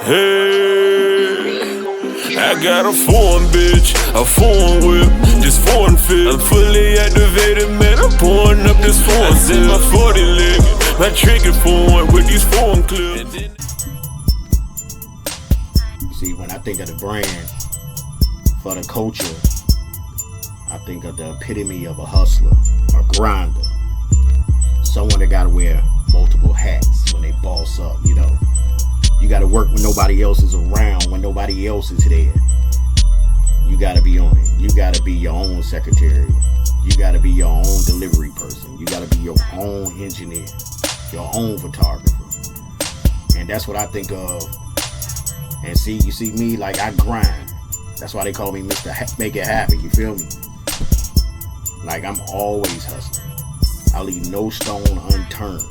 Hey, I got a foreign bitch, a foreign whip, this foreign fit. I'm fully activated, man, I'm pouring up this foreign zip. My 40 leg, my trigger foreign with these foreign clips. See, when I think of the brand for the culture, I think of the epitome of a hustler, a grinder, someone that gotta wear multiple hats when they boss up, you know. You gotta work when nobody else is around, when nobody else is there. You gotta be on it. You gotta be your own secretary. You gotta be your own delivery person. You gotta be your own engineer, your own photographer. And that's what I think of. And see, you see me, like, I grind. That's why they call me Mr. Make It Happen, you feel me? Like, I'm always hustling. I leave no stone unturned.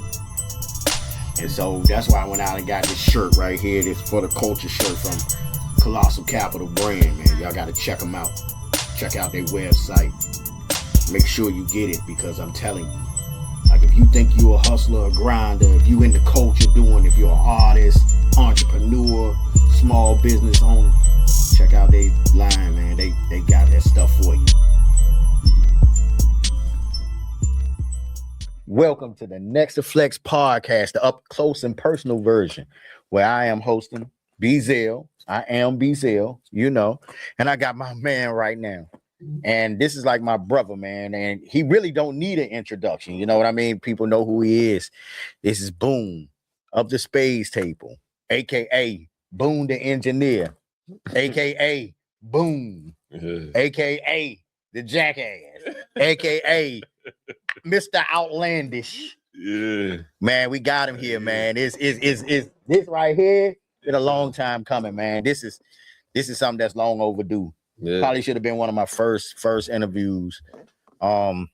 And so that's why I went out and got this shirt right here, this For the Culture shirt from Colossal Capital Brand, man. Y'all gotta check them out. Check out their website. Make sure you get it, because I'm telling you, like, if you think you're a hustler, a grinder, if you in the culture doing, if you're an artist, entrepreneur, small business owner, check out their line, man. They got that stuff for you. Welcome to the Next2Flex Podcast, the up close and personal version, where I am hosting Bzell. I am Bzell, you know, and I got my man right now. And this is like my brother, man, and he really don't need an introduction. You know what I mean? People know who he is. This is Boone of the Spacetable, aka Boone the Engineer, aka Boone, aka the Jackass, aka Mr. Outlandish. Yeah, man, we got him here, man. Is this right here? Been a long time coming, man. This is something that's long overdue. yeah. Probably should have been one of my first interviews. God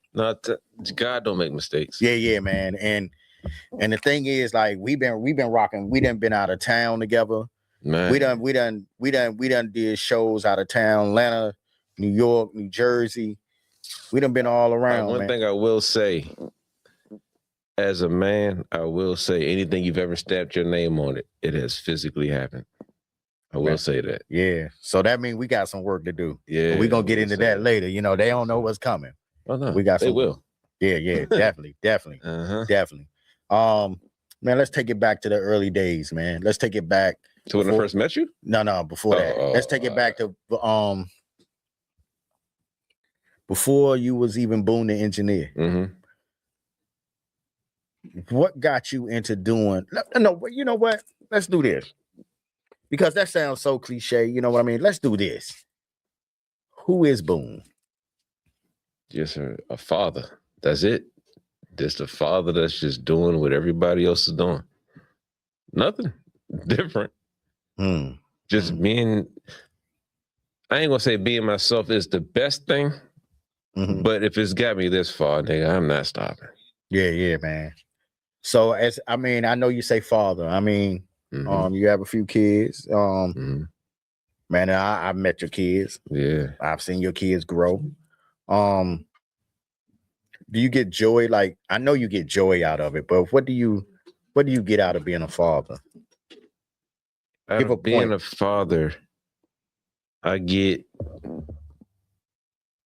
don't make mistakes. Yeah, man. And the thing is, like, we've been rocking. We done been out of town together. Man. We done did shows out of town, Atlanta, New York, New Jersey. We done been all around. One thing I will say, as a man, I will say anything you've ever stamped your name on it, it has physically happened. I will say that. Yeah. So that means we got some work to do. Yeah. But we're gonna get into that later. You know, they don't know what's coming. Oh no, we got some. They will. Yeah, definitely. Definitely. Man, let's take it back to the early days, man. Let's take it back to when I first met you? No, before that. Let's take it back to before you was even Boone the Engineer. Mm-hmm. What got you into doing? No, you know what? Let's do this, because that sounds so cliche. You know what I mean? Let's do this. Who is Boone? Just a father. That's it. Just a father that's just doing what everybody else is doing. Nothing different. Just being. I ain't gonna say being myself is the best thing. Mm-hmm. But if it's got me this far, nigga, I'm not stopping. Yeah, man. So I know you say father. I mean, you have a few kids. Man, I met your kids. Yeah. I've seen your kids grow. Do you get joy? Like, I know you get joy out of it, but what do you get out of being a father? Being a father, I get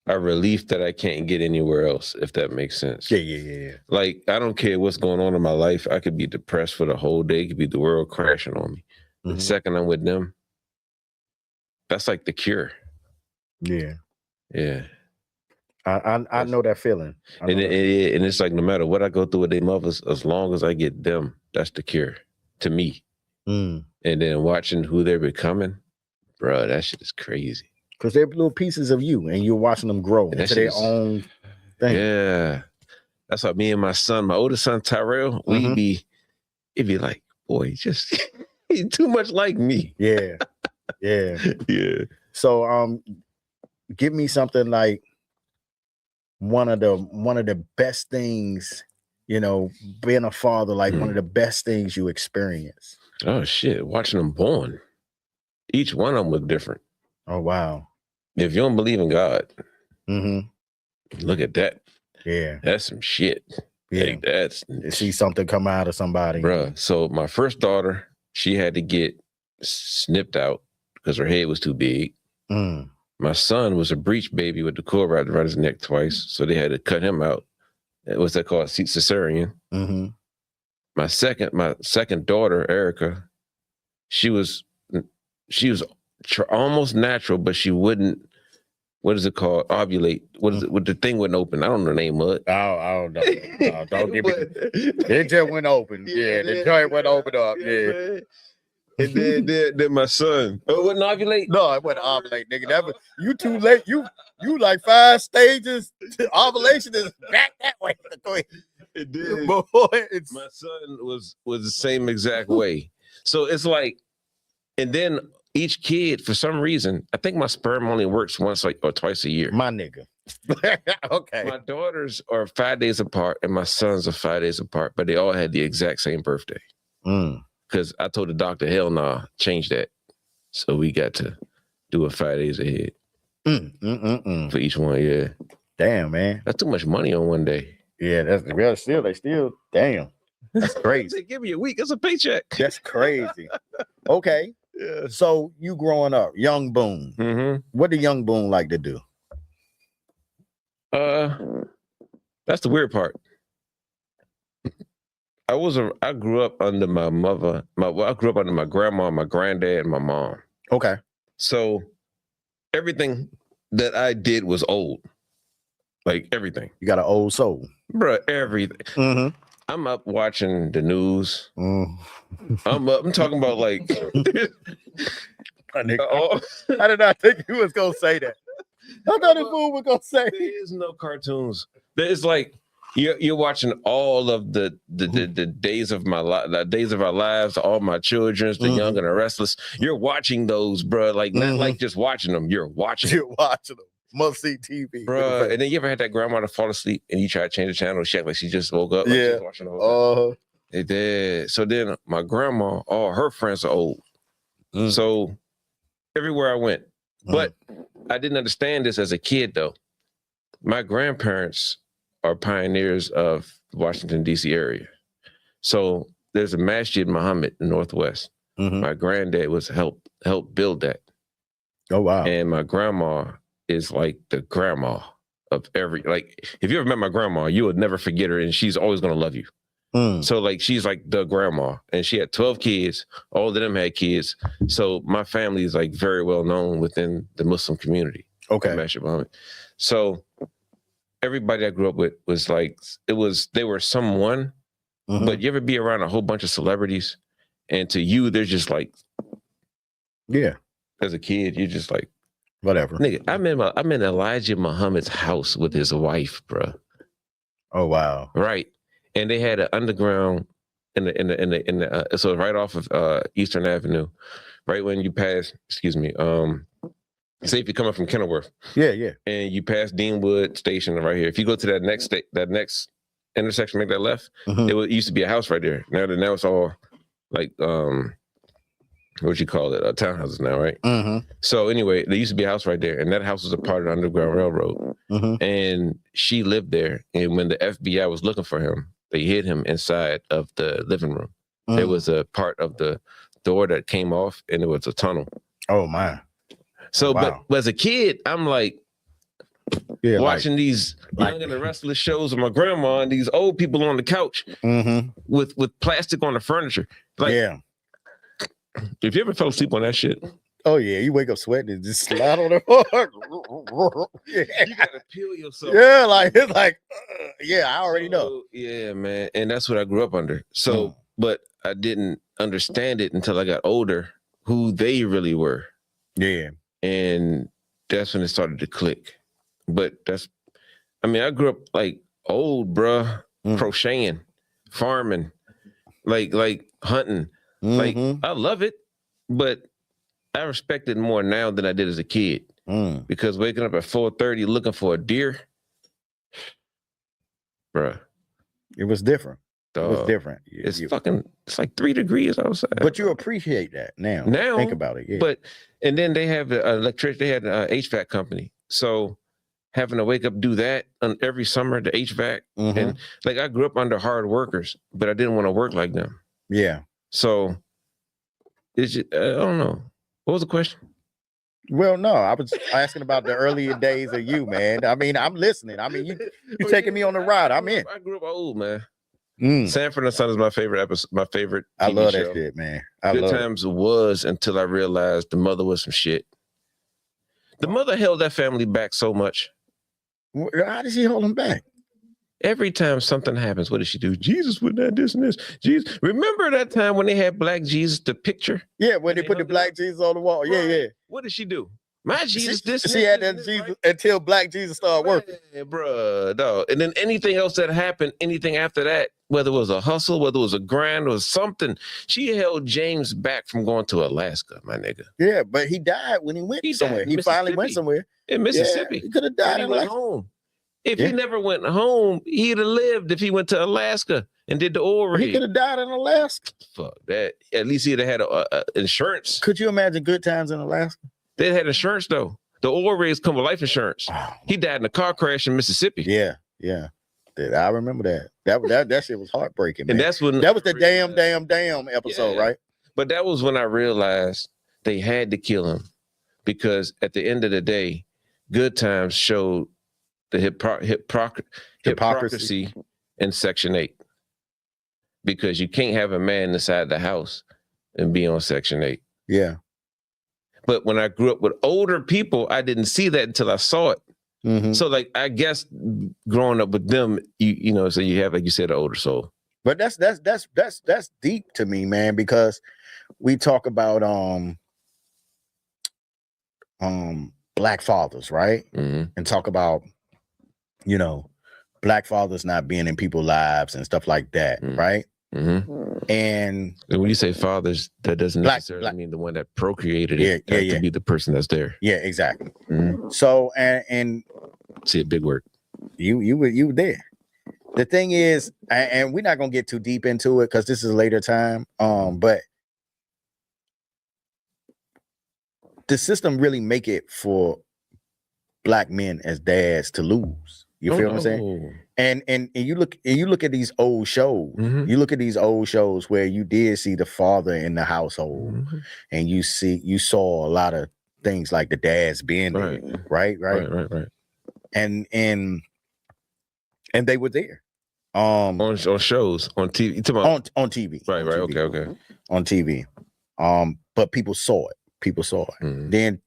a relief that I can't get anywhere else, if that makes sense. Yeah. Like, I don't care what's going on in my life. I could be depressed for the whole day. It could be the world crashing on me. The second I'm with them, that's like the cure. Yeah. I know that feeling. And it's like, no matter what I go through with their mothers, as long as I get them, that's the cure to me. And then watching who they're becoming, bro, that shit is crazy. Because they're little pieces of you, and you're watching them grow into their own thing. Yeah. That's why me and my son, my oldest son, Tyrell, it'd be like, boy, he's too much like me. Yeah. So, give me something like one of the best things, you know, being a father, like one of the best things you experience. Oh, shit. Watching them born. Each one of them was different. Oh, wow. If you don't believe in God, look at that. Yeah. That's some shit. Yeah. Like, that's... See something come out of somebody. Bruh. So my first daughter, she had to get snipped out because her head was too big. My son was a breech baby with the cord wrapped around his neck twice, so they had to cut him out. What's that called? Cesarean. My second daughter, Erica, she was almost natural, but she wouldn't. What is it called? Ovulate. What is it? What the thing wouldn't open? I don't know the name of it. I don't know. No, don't give me. It just went open. Yeah, the joint went open up. Yeah. And then my son. Oh, it wouldn't ovulate? No, it wouldn't ovulate, nigga. That was, you too late. You like 5 stages. Ovulation is back that way. It did. Boy, my son was the same exact way. So it's like, and then each kid, for some reason, I think my sperm only works once or twice a year. My nigga. Okay. My daughters are 5 days apart and my sons are 5 days apart, but they all had the exact same birthday. Because I told the doctor, hell nah, change that. So we got to do it 5 days ahead for each one. Yeah. Damn, man. That's too much money on one day. Yeah, that's real. They still. Damn, that's crazy. Give me a week. It's a paycheck. That's crazy. Okay. Yeah. So you growing up, young Boone. What did young Boone like to do? That's the weird part. I grew up under my mother. I grew up under my grandma, my granddad, and my mom. Okay. So everything that I did was old. Like everything. You got an old soul. Bruh, everything. I'm up watching the news. I'm talking about like I did not think you was gonna say that. I thought the fool was gonna say there is no cartoons. There's like you're watching all of the days of my life, the days of our lives, all my children's, the young and the restless. You're watching those, bro. Like not like just watching them. You're watching them. Must see TV, bro. And then you ever had that grandma to fall asleep and you try to change the channel? She act like she just woke up. Like yeah. She was watching the whole thing. It did. So then my grandma, all her friends are old. So everywhere I went, but I didn't understand this as a kid though. My grandparents are pioneers of the Washington, D.C. area. So there's a Masjid Muhammad in the Northwest. My granddad was help build that. Oh, wow. And my grandma is like the grandma of if you ever met my grandma, you would never forget her and she's always going to love you. So like, she's like the grandma and she had 12 kids. All of them had kids. So my family is like very well known within the Muslim community. Okay. So everybody I grew up with was like, they were someone, but you ever be around a whole bunch of celebrities and to you, they're just like, yeah. As a kid, you're just like, whatever. Nigga, I'm in Elijah Muhammad's house with his wife, bro. Oh, wow. Right. And they had an underground so right off of Eastern Avenue, right when you pass, say if you're coming from Kenilworth. Yeah. And you pass Deanwood Station right here. If you go to that next intersection, make that left, it used to be a house right there. Now it's all like what you call it? Townhouses now, right? So anyway, there used to be a house right there, and that house was a part of the Underground Railroad. And she lived there. And when the FBI was looking for him, they hid him inside of the living room. There was a part of the door that came off, and it was a tunnel. Oh my! So, wow. But as a kid, I'm like watching these Young and the Restless shows with my grandma and these old people on the couch with plastic on the furniture. Like, yeah. If you ever fell asleep on that shit. Oh yeah, you wake up sweating and just slide on the floor. You gotta peel yourself. Yeah, it's like, yeah, I already know. Yeah, man, and that's what I grew up under. So, but I didn't understand it until I got older, who they really were. Yeah, and that's when it started to click. But I grew up like old, bruh, crocheting, farming, like hunting. Like I love it, but I respect it more now than I did as a kid. Because waking up at 4:30 looking for a deer, bruh. It was different. It was different. It's like 3 degrees outside. But you appreciate that now. Now think about it. Yeah. And then they have electric. They had an HVAC company. So having to wake up, do that every summer, the HVAC. And like I grew up under hard workers, but I didn't want to work like them. Yeah. So I don't know. What was the question? Well, no, I was asking about the earlier days of you, man. I mean, I'm listening. I mean, you taking me on the ride. I'm in. I grew up old, man. Sanford and Son is my favorite episode. My favorite TV I love show. that shit, man. Good Times was until I realized the mother was some shit. The mother held that family back so much. How did she hold them back? Every time something happens, what does she do? Jesus would not this and this. Jesus, remember that time when they had Black Jesus, the picture? Yeah, when they put the Black Jesus on the wall. Right. Yeah. What did she do? My Jesus, she had that Jesus right? Until Black Jesus started working. Yeah, bro, dog. And then anything else that happened, anything after that, whether it was a hustle, whether it was a grind or something, she held James back from going to Alaska, my nigga. Yeah, but he died when he went somewhere. He finally went somewhere. In Mississippi. Yeah, he could have died in Alaska. Home. If he never went home, he'd have lived if he went to Alaska and did the oil rig. He could have died in Alaska. Fuck that. At least he'd have had a insurance. Could you imagine good times in Alaska? They had insurance, though. The oil rigs come with life insurance. Oh. He died in a car crash in Mississippi. Yeah. I remember that. That shit was heartbreaking, man. And that's when that was the damn episode, right? But that was when I realized they had to kill him because at the end of the day, Good Times showed the hypocrisy in Section 8. Because you can't have a man inside the house and be on Section 8. Yeah. But when I grew up with older people, I didn't see that until I saw it. Mm-hmm. So, like, I guess growing up with them, you know, so you have, like you said, an older soul. But that's deep to me, man, because we talk about Black fathers, right? Mm-hmm. And talk about, you know, Black fathers not being in people's lives and stuff like that, right? Mm-hmm. And when you say fathers, that doesn't necessarily mean the one that procreated it. To be the person that's there. Yeah, exactly. Mm-hmm. So and see a big word. You were there. The thing is, and we're not gonna get too deep into it because this is a later time. But the system really make it for Black men as dads to lose. You feel what I'm saying? And you look at these old shows. Mm-hmm. You look at these old shows where you did see the father in the household, mm-hmm. and you saw a lot of things like the dads being there, right. And they were there. On shows, on TV. On TV. Right. Okay. On TV. But people saw it. Mm-hmm. Then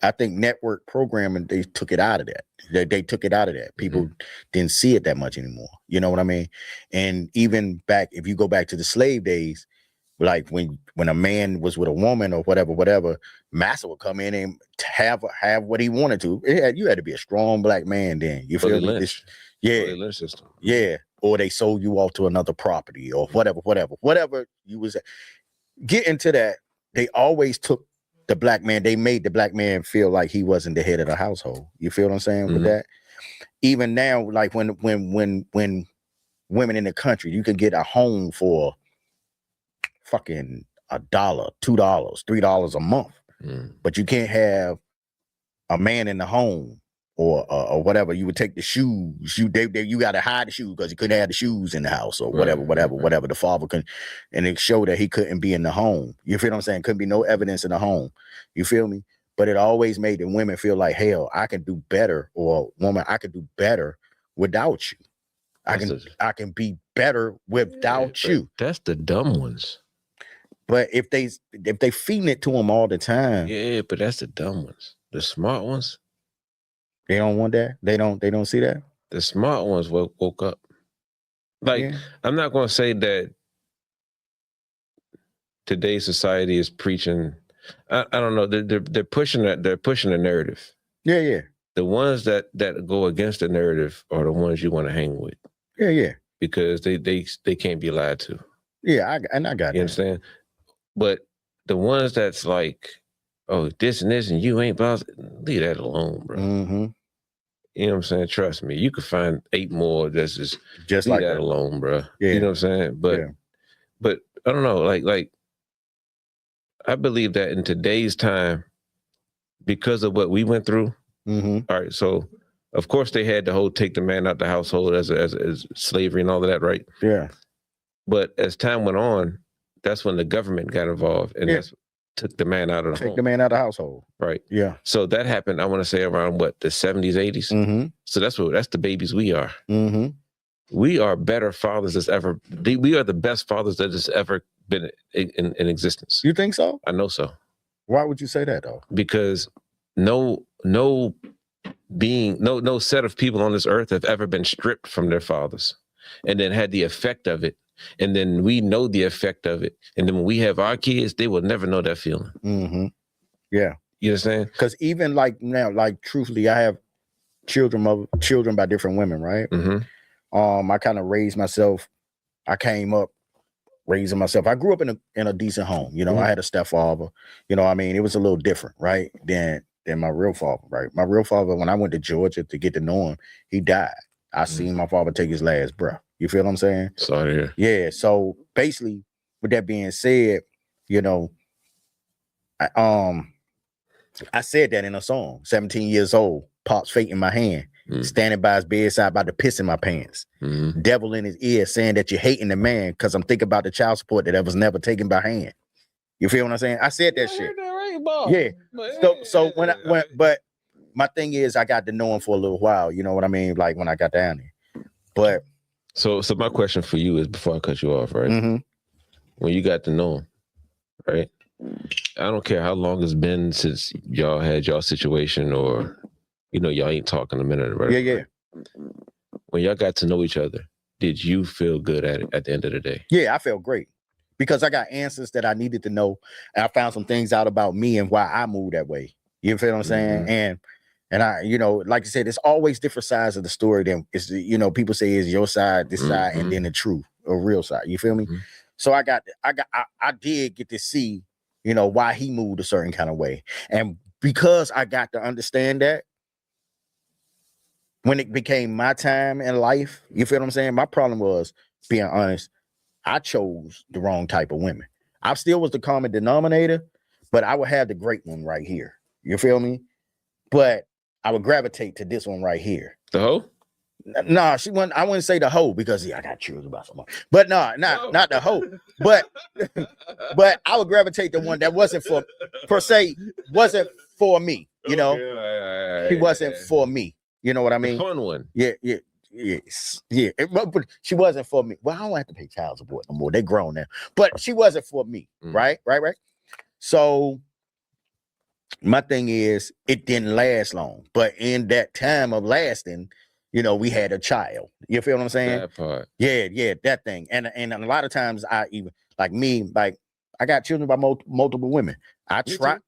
I think network programming, they took it out of that. They took it out of that. People mm-hmm. didn't see it that much anymore. You know what I mean? And even back, if you go back to the slave days, like when a man was with a woman or whatever, massa would come in and have what he wanted to. You had to be a strong Black man then. You feel me? Lynch system. Yeah. Or they sold you off to another property or whatever you was. Get into that. They always took the Black man, they made the Black man feel like he wasn't the head of the household. You feel what I'm saying mm-hmm. with that? Even now, like when women in the country, you can get a home for fucking $1, $2, $3 a month, but you can't have a man in the home or whatever. You would take the shoes. You got to hide the shoes because you couldn't have the shoes in the house or whatever. The father couldn't, and it showed that he couldn't be in the home. You feel what I'm saying? Couldn't be no evidence in the home. You feel me? But it always made the women feel like, hell, I can do better, or woman, I could do better without you. I can be better without you. That's the dumb ones. But if they feeding it to them all the time, yeah. But that's the dumb ones. The smart ones. They don't want that. They don't see that. The smart ones woke up. Like I'm not going to say that today's society is preaching. I don't know. They're pushing that. They're pushing the narrative. Yeah. The ones that go against the narrative are the ones you want to hang with. Yeah. Because they can't be lied to. Yeah, I got it. You understand? But the ones that's like, oh, this and this, and you ain't boss. Leave that alone, bro. Mm-hmm. You know what I'm saying? Trust me, you could find 8 more that's just leave like that alone, bro. Yeah. You know what I'm saying? But I don't know, like I believe that in today's time, because of what we went through. Mm-hmm. All right, so of course they had the whole take the man out the household as slavery and all of that, right? Yeah. But as time went on, that's when the government got involved, and that's took the man out of the home. Take the man out of the household. Right. Yeah. So that happened, I want to say around what, the 70s, 80s? Mm-hmm. So that's the babies we are. Mm-hmm. We are better fathers that's ever, we are the best fathers that has ever been in existence. You think so? I know so. Why would you say that though? Because no set of people on this earth have ever been stripped from their fathers and then had the effect of it. And then we know the effect of it. And then when we have our kids, they will never know that feeling. Mm-hmm. Yeah. You understand? Because even like now, like truthfully, I have children by different women, right? Mm-hmm. I kind of raised myself. I came up raising myself. I grew up in a decent home. You know, I had a stepfather. You know, I mean, it was a little different, right? Than my real father, right? My real father, when I went to Georgia to get to know him, he died. I seen my father take his last breath. You feel what I'm saying? Sorry to hear. Yeah. So basically, with that being said, you know, I said that in a song. 17 years old, Pop's fate in my hand, standing by his bedside, about to piss in my pants. Devil in his ear saying that you're hating the man because I'm thinking about the child support that was never taken by hand. You feel what I'm saying? I said that shit. Yeah. So but my thing is, I got to know him for a little while. You know what I mean? Like when I got down there. But so my question for you is, before I cut you off, right? Mm-hmm. When you got to know him, right? I don't care how long it's been since y'all had y'all situation, or y'all ain't talking a minute, right? Yeah. When y'all got to know each other, did you feel good at the end of the day? Yeah, I felt great. Because I got answers that I needed to know. And I found some things out about me and why I moved that way. You feel what I'm saying? And I, like I said, it's always different sides of the story than it's, people say is your side, this side, and then the truth or real side. You feel me? So I did get to see, why he moved a certain kind of way. And because I got to understand that, when it became my time in life, you feel what I'm saying? My problem was, being honest, I chose the wrong type of women. I still was the common denominator, but I would have the great one right here. You feel me? But I would gravitate to this one right here. The hoe? Nah, she wouldn't. I wouldn't say the hoe because I got children about someone. But no, not the hoe. But I would gravitate to one that wasn't for me. He wasn't for me. You know what I mean? The fun one. Yeah. But she wasn't for me. Well, I don't have to pay child support no more. They're grown now. But she wasn't for me. Right. So my thing is, it didn't last long. But in that time of lasting, we had a child. You feel what I'm saying? That part. Yeah, that thing. And a lot of times I even, I got children by multiple women. I tried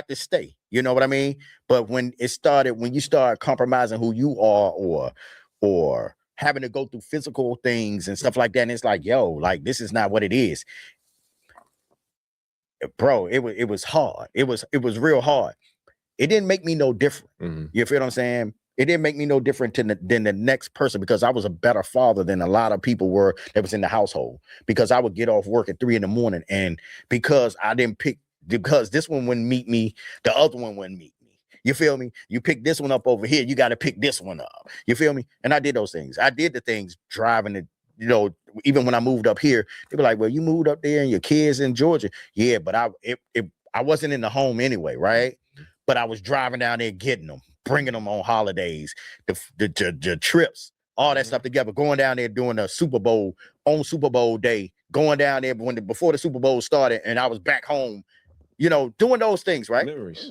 to stay. You know what I mean? But when you start compromising who you are or having to go through physical things and stuff like that, and it's like, this is not what it is. Bro, it was hard. It was real hard. It didn't make me no different. You feel what I'm saying? It didn't make me no different than the next person, because I was a better father than a lot of people were that was in the household, because I would get off work at 3 a.m. and because because this one wouldn't meet me, the other one wouldn't meet me. You feel me? You pick this one up over here, you got to pick this one up. You feel me? And I did those things. I did the things driving it. Even when I moved up here, they were like, well, you moved up there and your kids in Georgia. Yeah, but I wasn't in the home anyway, right? But I was driving down there, getting them, bringing them on holidays, the trips, all that stuff together, going down there doing a Super Bowl on Super Bowl day, going down there before the Super Bowl started, and I was back home, doing those things, right? Memories.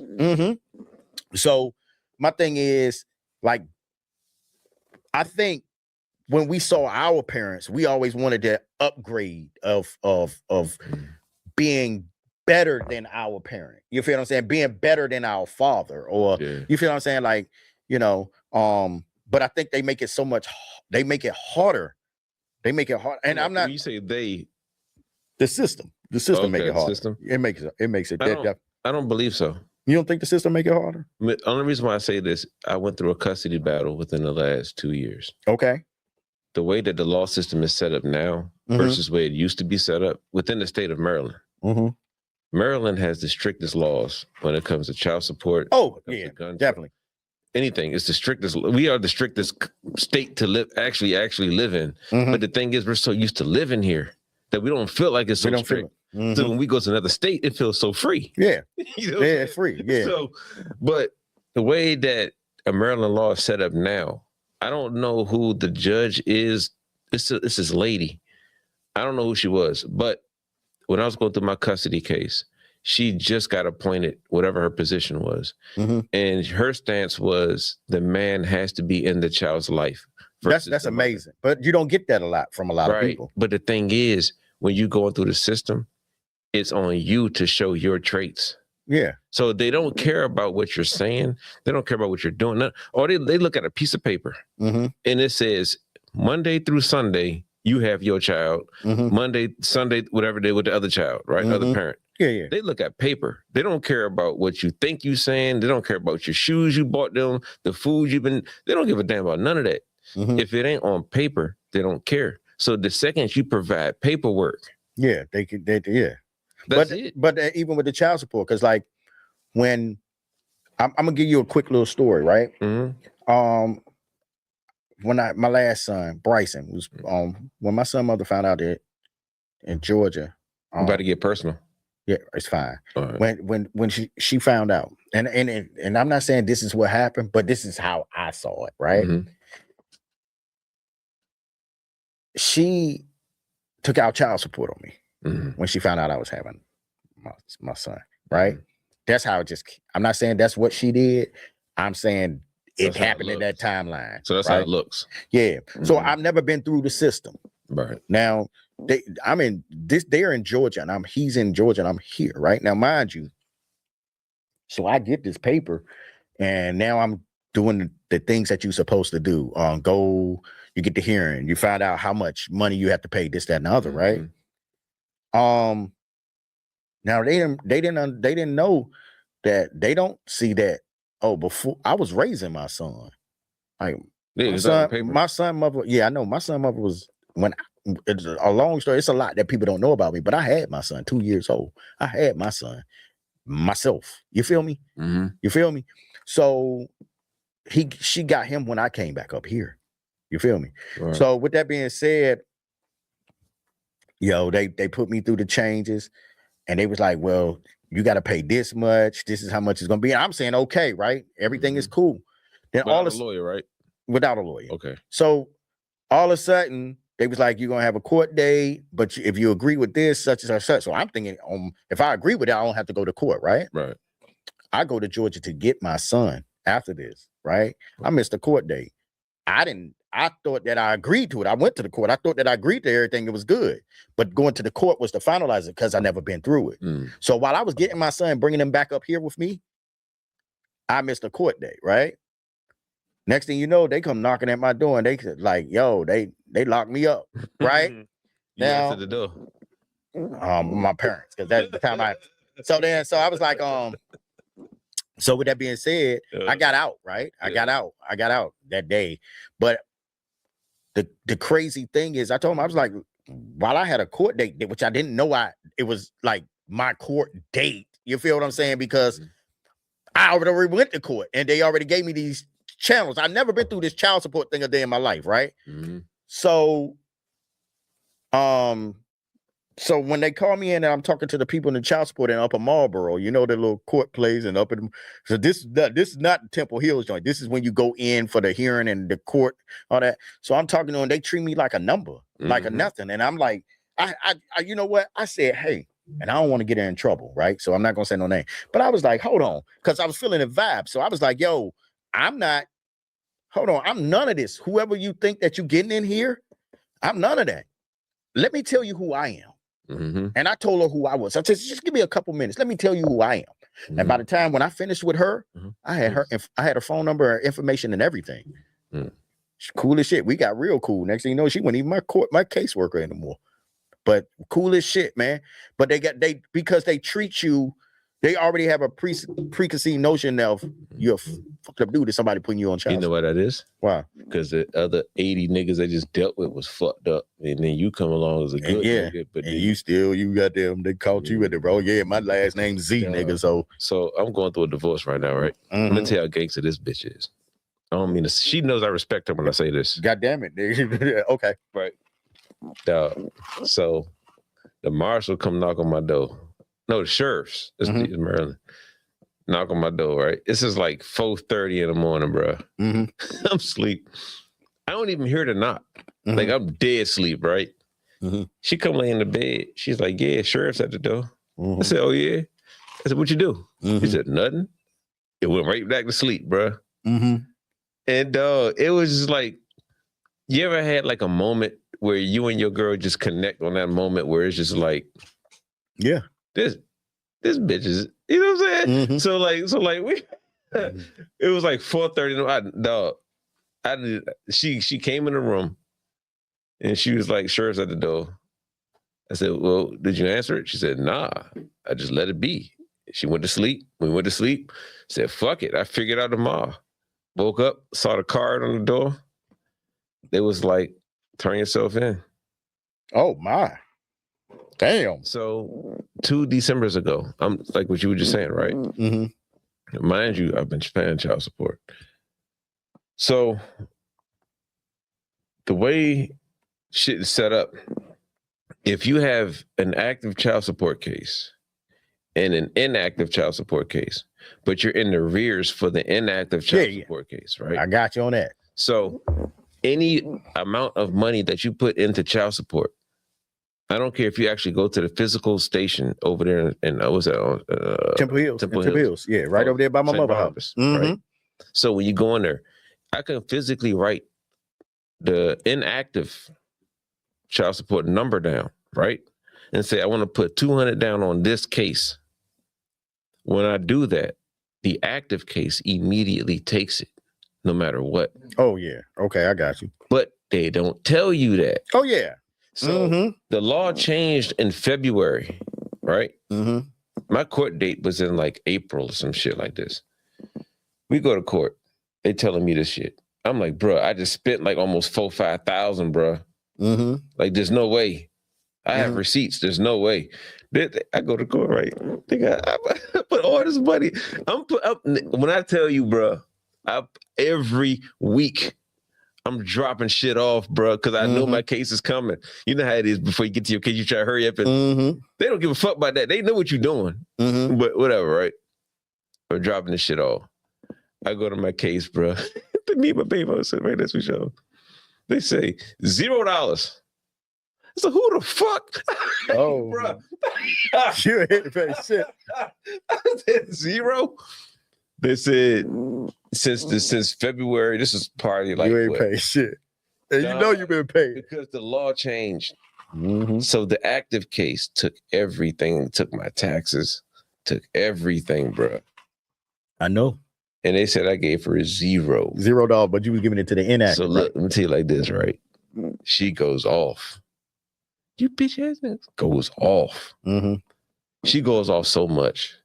So my thing is, I think when we saw our parents, we always wanted to upgrade of being better than our parent. You feel what I'm saying? Being better than our father, or you feel what I'm saying? But I think they make it so much. They make it harder. And I'm not. When you say they, the system make it harder. System? It makes it. I don't believe so. You don't think the system make it harder? The only reason why I say this, I went through a custody battle within the last 2 years. Okay. The way that the law system is set up now versus the way it used to be set up within the state of Maryland. Maryland has the strictest laws when it comes to child support. Oh, yeah, definitely. Anything. It's the strictest. We are the strictest state to live, actually live in. But the thing is, we're so used to living here that we don't feel like it's so strict. Mm-hmm. So when we go to another state, it feels so free. Yeah. You know Yeah, it's free. Yeah. So, but the way that a Maryland law is set up now, I don't know who the judge is. It's this lady. I don't know who she was, but when I was going through my custody case, she just got appointed, whatever her position was. Mm-hmm. And her stance was the man has to be in the child's life. That's amazing. But you don't get that a lot from a lot of people. But the thing is, when you going through the system, it's on you to show your traits. Yeah. So they don't care about what you're saying. They don't care about what you're doing. Or they look at a piece of paper mm-hmm. and it says Monday through Sunday, you have your child. Mm-hmm. Monday, Sunday, whatever day with the other child, right? Mm-hmm. Other parent. Yeah. They look at paper. They don't care about what you think you're saying. They don't care about your shoes you bought them, the food they don't give a damn about none of that. Mm-hmm. If it ain't on paper, they don't care. So the second you provide paperwork. Yeah, they could, yeah. That's it. But even with the child support, because like when I'm gonna give you a quick little story, right? Mm-hmm. When my last son, Bryson, was when my son mother found out that in Georgia. I'm about to get personal. Yeah, it's fine. Right. When she found out, and I'm not saying this is what happened, but this is how I saw it, right? Mm-hmm. She took out child support on me mm-hmm. when she found out I was having my son, right? Mm-hmm. That's how it just, I'm not saying that's what she did. I'm saying it happened in that timeline. So that's right? how it looks. Yeah. Mm-hmm. So I've never been through the system. Right. Now, they're in Georgia and he's in Georgia and I'm here, right? Now, mind you, so I get this paper and now I'm doing the things that you're supposed to do. You get the hearing, you find out how much money you have to pay, this, that, and the other, right? Mm-hmm. Now they didn't know that they don't see that. Oh, before I was raising my son, like my son mother. Yeah, I know my son mother was it's a long story. It's a lot that people don't know about me, but I had my son 2 years old. I had my son myself. You feel me? Mm-hmm. You feel me? So she got him when I came back up here. You feel me? Right. So with that being said, they put me through the changes and they was like, well, you got to pay this much. This is how much it's going to be. And I'm saying, okay, right? Everything is cool. Then without a lawyer, right? Without a lawyer. Okay. So all of a sudden they was like, you're going to have a court date, but if you agree with this, such and such. So I'm thinking, if I agree with it, I don't have to go to court, right? Right. I go to Georgia to get my son after this, right? I missed the court date. I thought that I agreed to it. I went to the court. I thought that I agreed to everything. It was good. But going to the court was to finalize it because I never been through it. Mm. So while I was getting my son, bringing him back up here with me, I missed a court date, right? Next thing you know, they come knocking at my door and they like, yo, they locked me up, right? You now answered the door. My parents, because that's the time so I was like, so with that being said, I got out, right? I got out that day. But the crazy thing is, I told him, I was like, while I had a court date, which I didn't know it was like my court date. You feel what I'm saying? Because I already went to court and they already gave me these channels. I've never been through this child support thing a day in my life, right? Mm-hmm. So when they call me in and I'm talking to the people in the child support in Upper Marlboro, the little court place and so this is not Temple Hills joint. This is when you go in for the hearing and the court, all that. So I'm talking to them, they treat me like a number, like a nothing. And I'm like, I you know what? I said, hey, and I don't want to get in trouble, right? So I'm not gonna say no name. But I was like, hold on, because I was feeling the vibe. So I was like, yo, I'm none of this. Whoever you think that you getting in here, I'm none of that. Let me tell you who I am. Mm-hmm. And I told her who I was. I said, just give me a couple minutes. Let me tell you who I am. Mm-hmm. And by the time when I finished with her, I had her phone number, her information, and everything. Mm-hmm. Cool as shit. We got real cool. Next thing you know, she wasn't even my caseworker anymore. But cool as shit, man. But because they treat you, they already have a preconceived notion of you're a fucked up dude. Is somebody putting you on child? You know what that is? Why? Because the other 80 niggas they just dealt with was fucked up, and then you come along as a good nigga, but and you got them. They caught you with it, bro. Yeah, my last name's Z, nigga. So I'm going through a divorce right now, right? Mm-hmm. I'm gonna tell you how gangster this bitch is. I don't mean to. She knows I respect her when I say this. God damn it, nigga. Okay, right. So The marshal come knock on my door. No, the sheriffs. It's Maryland. Knock on my door, right? This is like 4:30 in the morning, bro. I'm asleep. I don't even hear the knock. Like, I'm dead asleep, right? She come lay in the bed. She's like, yeah, sheriff's at the door. I said, oh, yeah? I said, what you do? He said, nothing. It went right back to sleep, bro. And it was just like, you ever had like a moment where you and your girl just connect on that moment where it's just like, yeah, this bitch is, you know what I'm saying? So like we, it was like 4:30. She came in the room and she was like, sheriff's at the door. I said, well, did you answer it? She said, nah, I just let it be. She went to sleep. We went to sleep. Said, fuck it. I figured out tomorrow. Woke up, saw the card on the door. It was like, turn yourself in. Oh, my. Damn. So 2 Decembers ago, I'm like what you were just saying, right? Mind you, I've been paying child support. So the way shit is set up, if you have an active child support case and an inactive child support case, but you're in the rears for the inactive child support case, right? I got you on that. So any amount of money that you put into child support, I don't care if you actually go to the physical station over there in what's that? Temple Hills. Yeah, right over there by my mother's house. Right? So when you go in there, I can physically write the inactive child support number down, right? And say, I want to put 200 down on this case. When I do that, the active case immediately takes it, no matter what. Oh, yeah. Okay, I got you. But they don't tell you that. Oh, yeah. So the law changed in February, right? My court date was in like April or some shit like this. We go to court. They telling me this shit. I'm like, bro, I just spent like almost $4,000-5,000, bro. Like, there's no way. I have receipts. There's no way. I go to court, right? I put all this money. When I tell you, bro, every week, I'm dropping shit off, bro, because I know my case is coming. You know how it is before you get to your case, you try to hurry up. And they don't give a fuck about that. They know what you're doing. But whatever, right? I'm dropping this shit off. I go to my case, bro. Me and my baby, I said, right, that's what show. They say $0. So who the fuck? Oh, bro. You ain't pay shit. I said 0. They said since February, this is party like you ain't pay shit. And you know you've been paid. Because the law changed. So the active case took everything, took my taxes, took everything, bro. I know. And they said I gave her $0. $0, but you was giving it to the inactive. So look, let me tell you like this, right? She goes off. You bitch ass goes off. She goes off so much.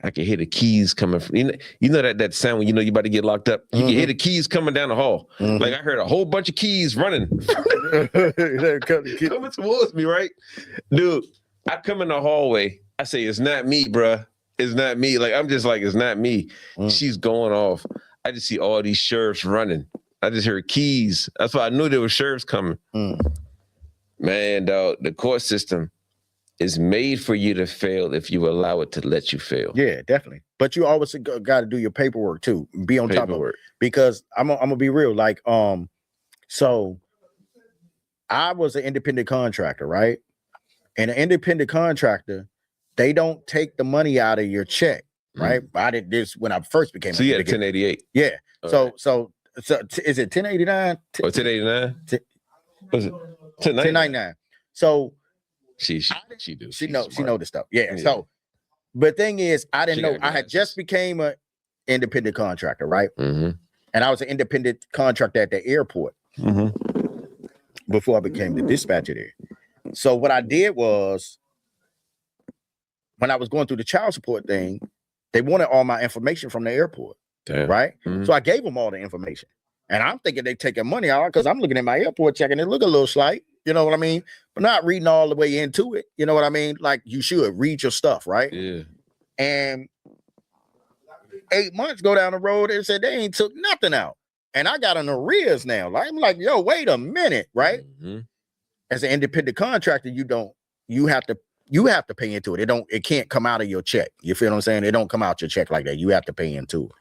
I can hear the keys coming from, you know that sound when you know you're about to get locked up? You can hear the keys coming down the hall. Like I heard a whole bunch of keys running. Coming towards me, right? Dude, I come in the hallway. I say, it's not me, bruh. It's not me. Like, I'm just like, it's not me. She's going off. I just see all these sheriffs running. I just heard keys. That's why I knew there were sheriffs coming. Man, dog, the court system is made for you to fail if you allow it to let you fail. Yeah, definitely. But you always got to do your paperwork too. Be on top of it. Because I'm gonna be real. Like, so I was an independent contractor, right? And an independent contractor, they don't take the money out of your check, right? I did this when I first became. So you had 1088. Yeah. So is it 1089? Or 1089? Was it 1099? So she know the stuff. Yeah. So, but thing is, I didn't know. I had just became an independent contractor, right? And I was an independent contractor at the airport before I became the dispatcher there. So what I did was, when I was going through the child support thing, they wanted all my information from the airport, right? So I gave them all the information. And I'm thinking they taking money out because I'm looking at my airport check and it look a little slight, you know what I mean? But not reading all the way into it, you know what I mean? Like you should read your stuff, right? Yeah. And 8 months go down the road and said they ain't took nothing out. And I got an arrears now. I'm like, yo, wait a minute, right? As an independent contractor, you you have to pay into it. It can't come out of your check. You feel what I'm saying? It don't come out your check like that. You have to pay into it.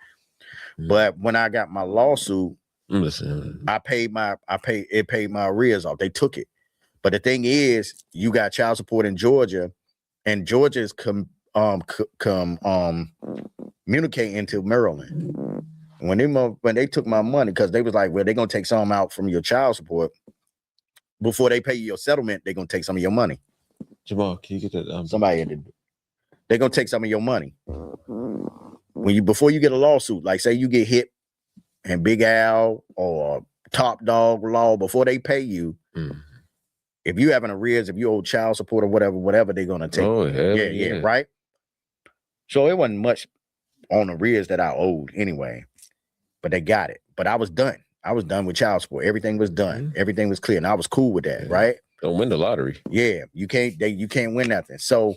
But when I got my lawsuit, it paid my arrears off. They took it. But the thing is, you got child support in Georgia, and Georgia's communicating to Maryland. When they took my money, because they was like, well, they're gonna take some out from your child support before they pay you your settlement. They're gonna take some of your money. Jamal, can you get that? They're gonna take some of your money before you get a lawsuit. Like, say you get hit and Big Al or Top Dog Law, before they pay you. If you have an arrears, if you owe child support or whatever, they're gonna take. Oh, yeah, right. So it wasn't much on arrears that I owed anyway, but they got it. But I was done. I was done with child support. Everything was done. Everything was clear, and I was cool with that. Right? Don't win the lottery. Yeah, you can't win nothing. So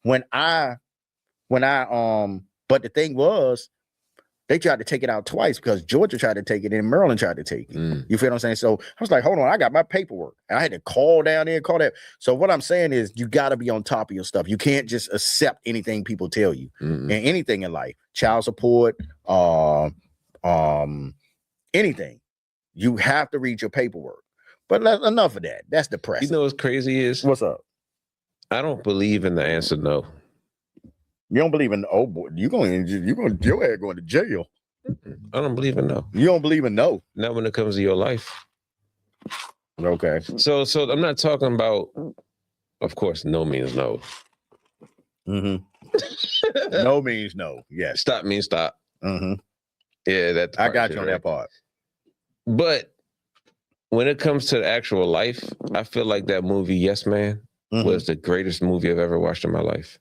but the thing was, they tried to take it out twice because Georgia tried to take it and Maryland tried to take it. You feel what I'm saying? So I was like, hold on, I got my paperwork. And I had to call down there, call that. So what I'm saying is, you got to be on top of your stuff. You can't just accept anything people tell you. And anything in life, child support, anything. You have to read your paperwork. But enough of that. That's depressing. You know what's crazy is? What's up? I don't believe in the answer no. You don't believe in boy, your ass going to jail. I don't believe in no. You don't believe in no. Not when it comes to your life. Okay. So I'm not talking about, of course, no means no. No means no. Yes. Stop means stop. Yeah, I got you on that part. But when it comes to the actual life, I feel like that movie, Yes Man, was the greatest movie I've ever watched in my life.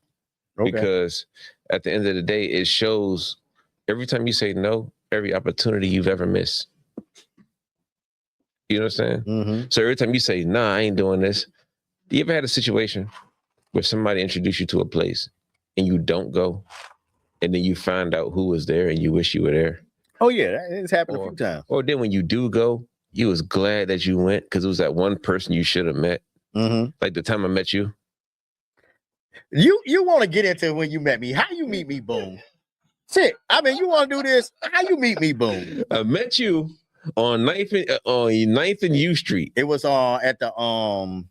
Okay. Because at the end of the day, it shows every time you say no, every opportunity you've ever missed. You know what I'm saying? So every time you say, nah, I ain't doing this. You ever had a situation where somebody introduced you to a place and you don't go, and then you find out who was there and you wish you were there? Oh, yeah. It's happened a few times. Or then when you do go, you was glad that you went because it was that one person you should have met. Like the time I met you. You want to get into when you met me. How you meet me, Boone? Shit. I mean, you want to do this? How you meet me, Boone? I met you on 9th and U Street. It was at the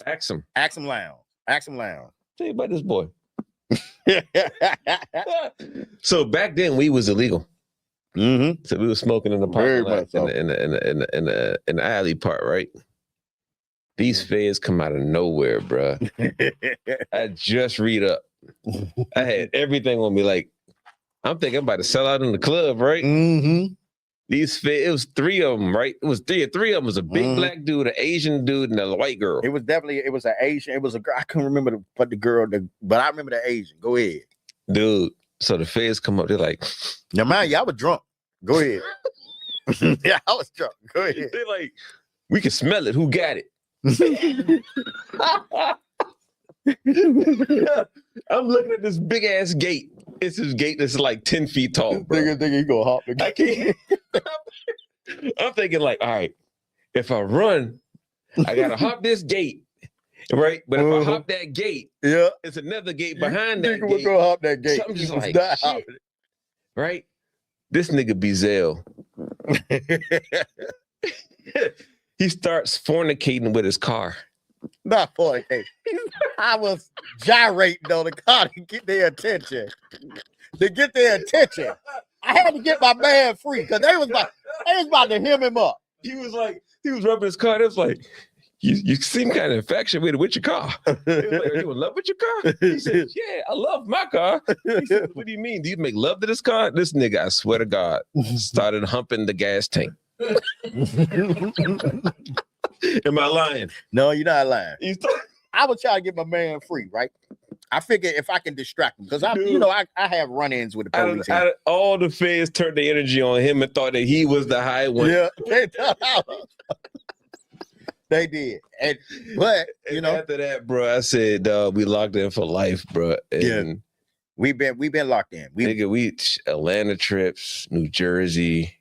Axum Lounge. Tell you about this boy. So back then we was illegal. So we were smoking in the parking lot in the alley part, right? These feds come out of nowhere, bro. I just read up. I had everything on me. Like, I'm thinking I'm about to sell out in the club, right? These feds, it was 3 of them, right? It was three of them was a big black dude, an Asian dude, and a white girl. It was an Asian. It was a girl. I couldn't remember but I remember the Asian. Go ahead. Dude, so the feds come up, they're like, now mind you, I was drunk. Go ahead. Yeah, I was drunk. Go ahead. They're like, we can smell it. Who got it? I'm looking at this big ass gate. It's this gate that's like 10 feet tall. Think you gonna hop the gate. I can't. I'm thinking like, all right, if I run, I gotta hop this gate, right? But if I hop that gate, it's another gate behind that gate. Go hop that gate. So I'm just like, shit. Right? This nigga Bzell. He starts fornicating with his car. Not fornicating. I was gyrating on the car to get their attention. I had to get my man free because they was about to hem him up. He was rubbing his car. It was like, you seem kind of infatuated with your car. He was like, are you in love with your car? He said, yeah, I love my car. He said, what do you mean? Do you make love to this car? This nigga, I swear to God, started humping the gas tank. Am I lying? No, you're not lying. I was trying to get my man free, right? I figured if I can distract him, because I have run-ins with the police. All the feds turned their energy on him and thought that he was the high one. Yeah, they did. But after that, bro, I said, we locked in for life, bro. And we've been locked in. We Atlanta trips, New Jersey,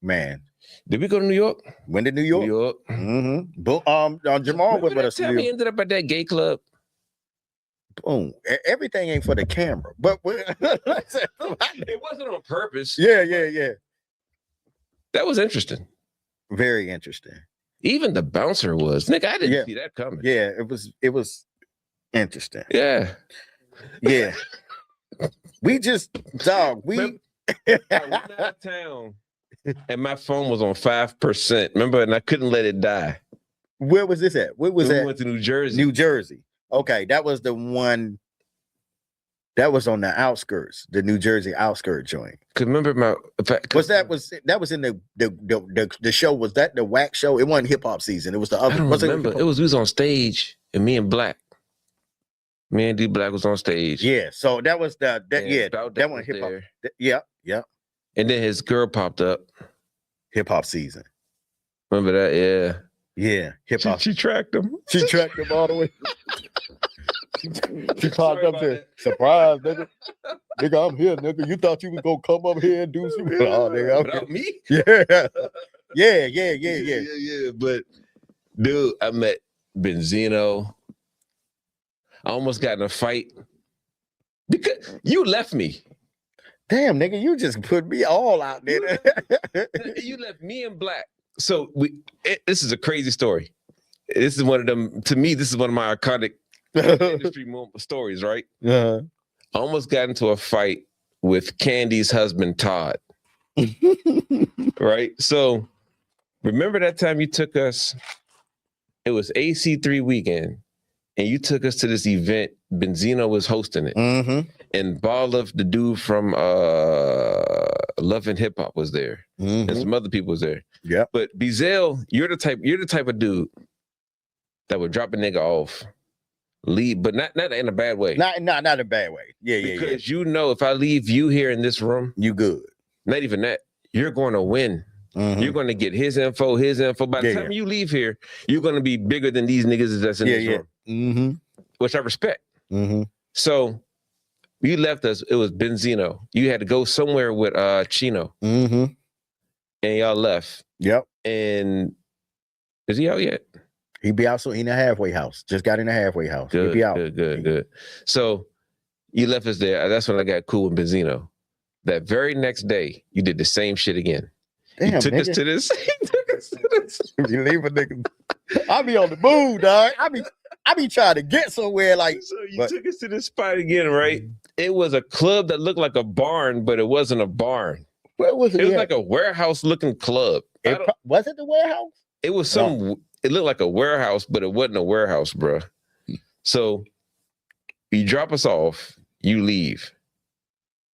man. Did we go to New York? When did New York? New York. Jamal went with us. Tell me ended up at that gay club. boom. Everything ain't for the camera, but it wasn't on purpose. Yeah. That was interesting. Very interesting. Even the bouncer was. Nigga, I didn't see that coming. Yeah, it was interesting. Yeah. Yeah. We just, dog, I went out of town and my phone was on 5%. Remember? And I couldn't let it die. Where was this at? Where was that? We went to New Jersey. New Jersey. Okay, that was the one that was on the outskirts, the New Jersey outskirt joint. Cause remember that was in the show? Was that the wax show? It wasn't hip hop season. It was the other. I don't remember. It was on stage and me and Black. Me and D Black was on stage. Yeah, so that was that one hip hop. Yeah. And then his girl popped up. Hip hop season. Remember that? Yeah. Yeah, hip hop. She tracked him. She tracked him all the way. She popped up there. Surprise, nigga. Nigga, I'm here, nigga. You thought you was gonna come up here and do some? Oh, nigga, without me? Yeah. But dude, I met Benzino. I almost got in a fight because you left me. Damn, nigga, you just put me all out there. You left me and Black. So this is a crazy story. This is one of them. To me, this is one of my iconic industry stories. Right? I almost got into a fight with Candy's husband Todd. Right? So remember that time you took us? It was AC3 weekend, and you took us to this event. Benzino was hosting it, and Ballov, the dude from Love and Hip Hop, was there, and some other people was there. Yeah, but Bzell, you're the type of dude that would drop a nigga off, leave, but not in a bad way. Not in a bad way. Yeah. Because you know, if I leave you here in this room, you good. Not even that. You're going to win. You're going to get his info. By the time you leave here, you're going to be bigger than these niggas that's in this room. Which I respect. So you left us. It was Benzino. You had to go somewhere with Chino. And y'all left. Yep. And is he out yet? He be out soon. He in a halfway house. Just got in a halfway house. Good, he be out. Good. So you left us there. That's when I got cool with Benzino. That very next day, you did the same shit again. Damn, you took us to this. You leave a nigga. I be on the move, dog. I be trying to get somewhere like. So you took us to this spot again, right? It was a club that looked like a barn, but it wasn't a barn. Where was it? It was like a warehouse-looking club. Was it the warehouse? It was some. No. It looked like a warehouse, but it wasn't a warehouse, bro. So you drop us off, you leave.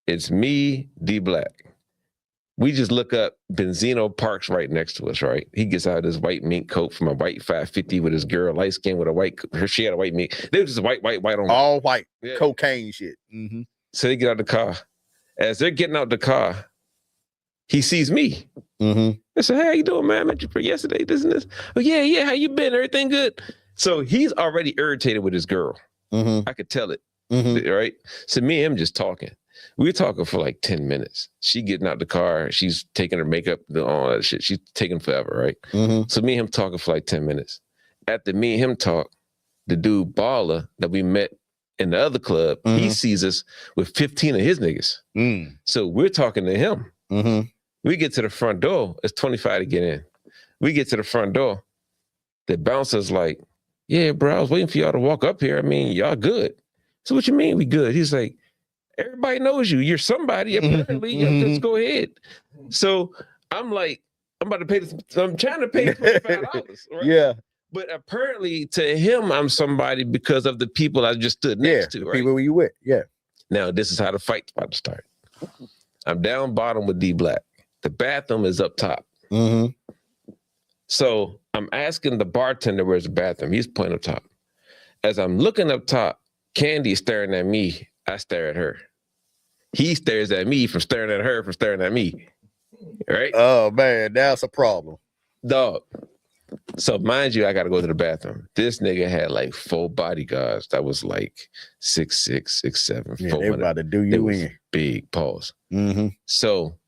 It's me, D Black. We just look up. Benzino parks right next to us, right? He gets out of his white mink coat from a white 550 with his girl, light skin with a white. She had a white mink. They were just white on all white, cocaine shit. So they get out the car. As they're getting out the car, he sees me. I said, "Hey, how you doing, man? I met you for yesterday. This and this. Oh yeah. How you been? Everything good?" So he's already irritated with his girl. I could tell it. Right? So me and him just talking. We were talking for like 10 minutes. She getting out the car. She's taking her makeup, all that shit. She's taking forever, right? So me and him talking for like 10 minutes. After me and him talk, the dude Baller that we met in the other club, he sees us with 15 of his niggas. So we're talking to him. We get to the front door. It's $25 to get in. We get to the front door. The bouncer's like, "Yeah, bro, I was waiting for y'all to walk up here. I mean, y'all good." So what you mean we good? He's like, "Everybody knows you. You're somebody, apparently. Just go ahead." So I'm like, I'm about to pay this. I'm trying to pay $25. Right? Yeah. But apparently to him, I'm somebody because of the people I just stood next to. Right? People you with. Yeah. Now, this is how the fight's about to start. I'm down bottom with D Black. The bathroom is up top. So I'm asking the bartender where's the bathroom. He's pointing up top. As I'm looking up top, Candy's staring at me. I stare at her. He stares at me from staring at her from staring at me. Right? Oh, man, that's a problem. Dog. So mind you, I got to go to the bathroom. This nigga had like 4 bodyguards. That was like 6'6", 6'7". Yeah, they about to do you in. Big pause. So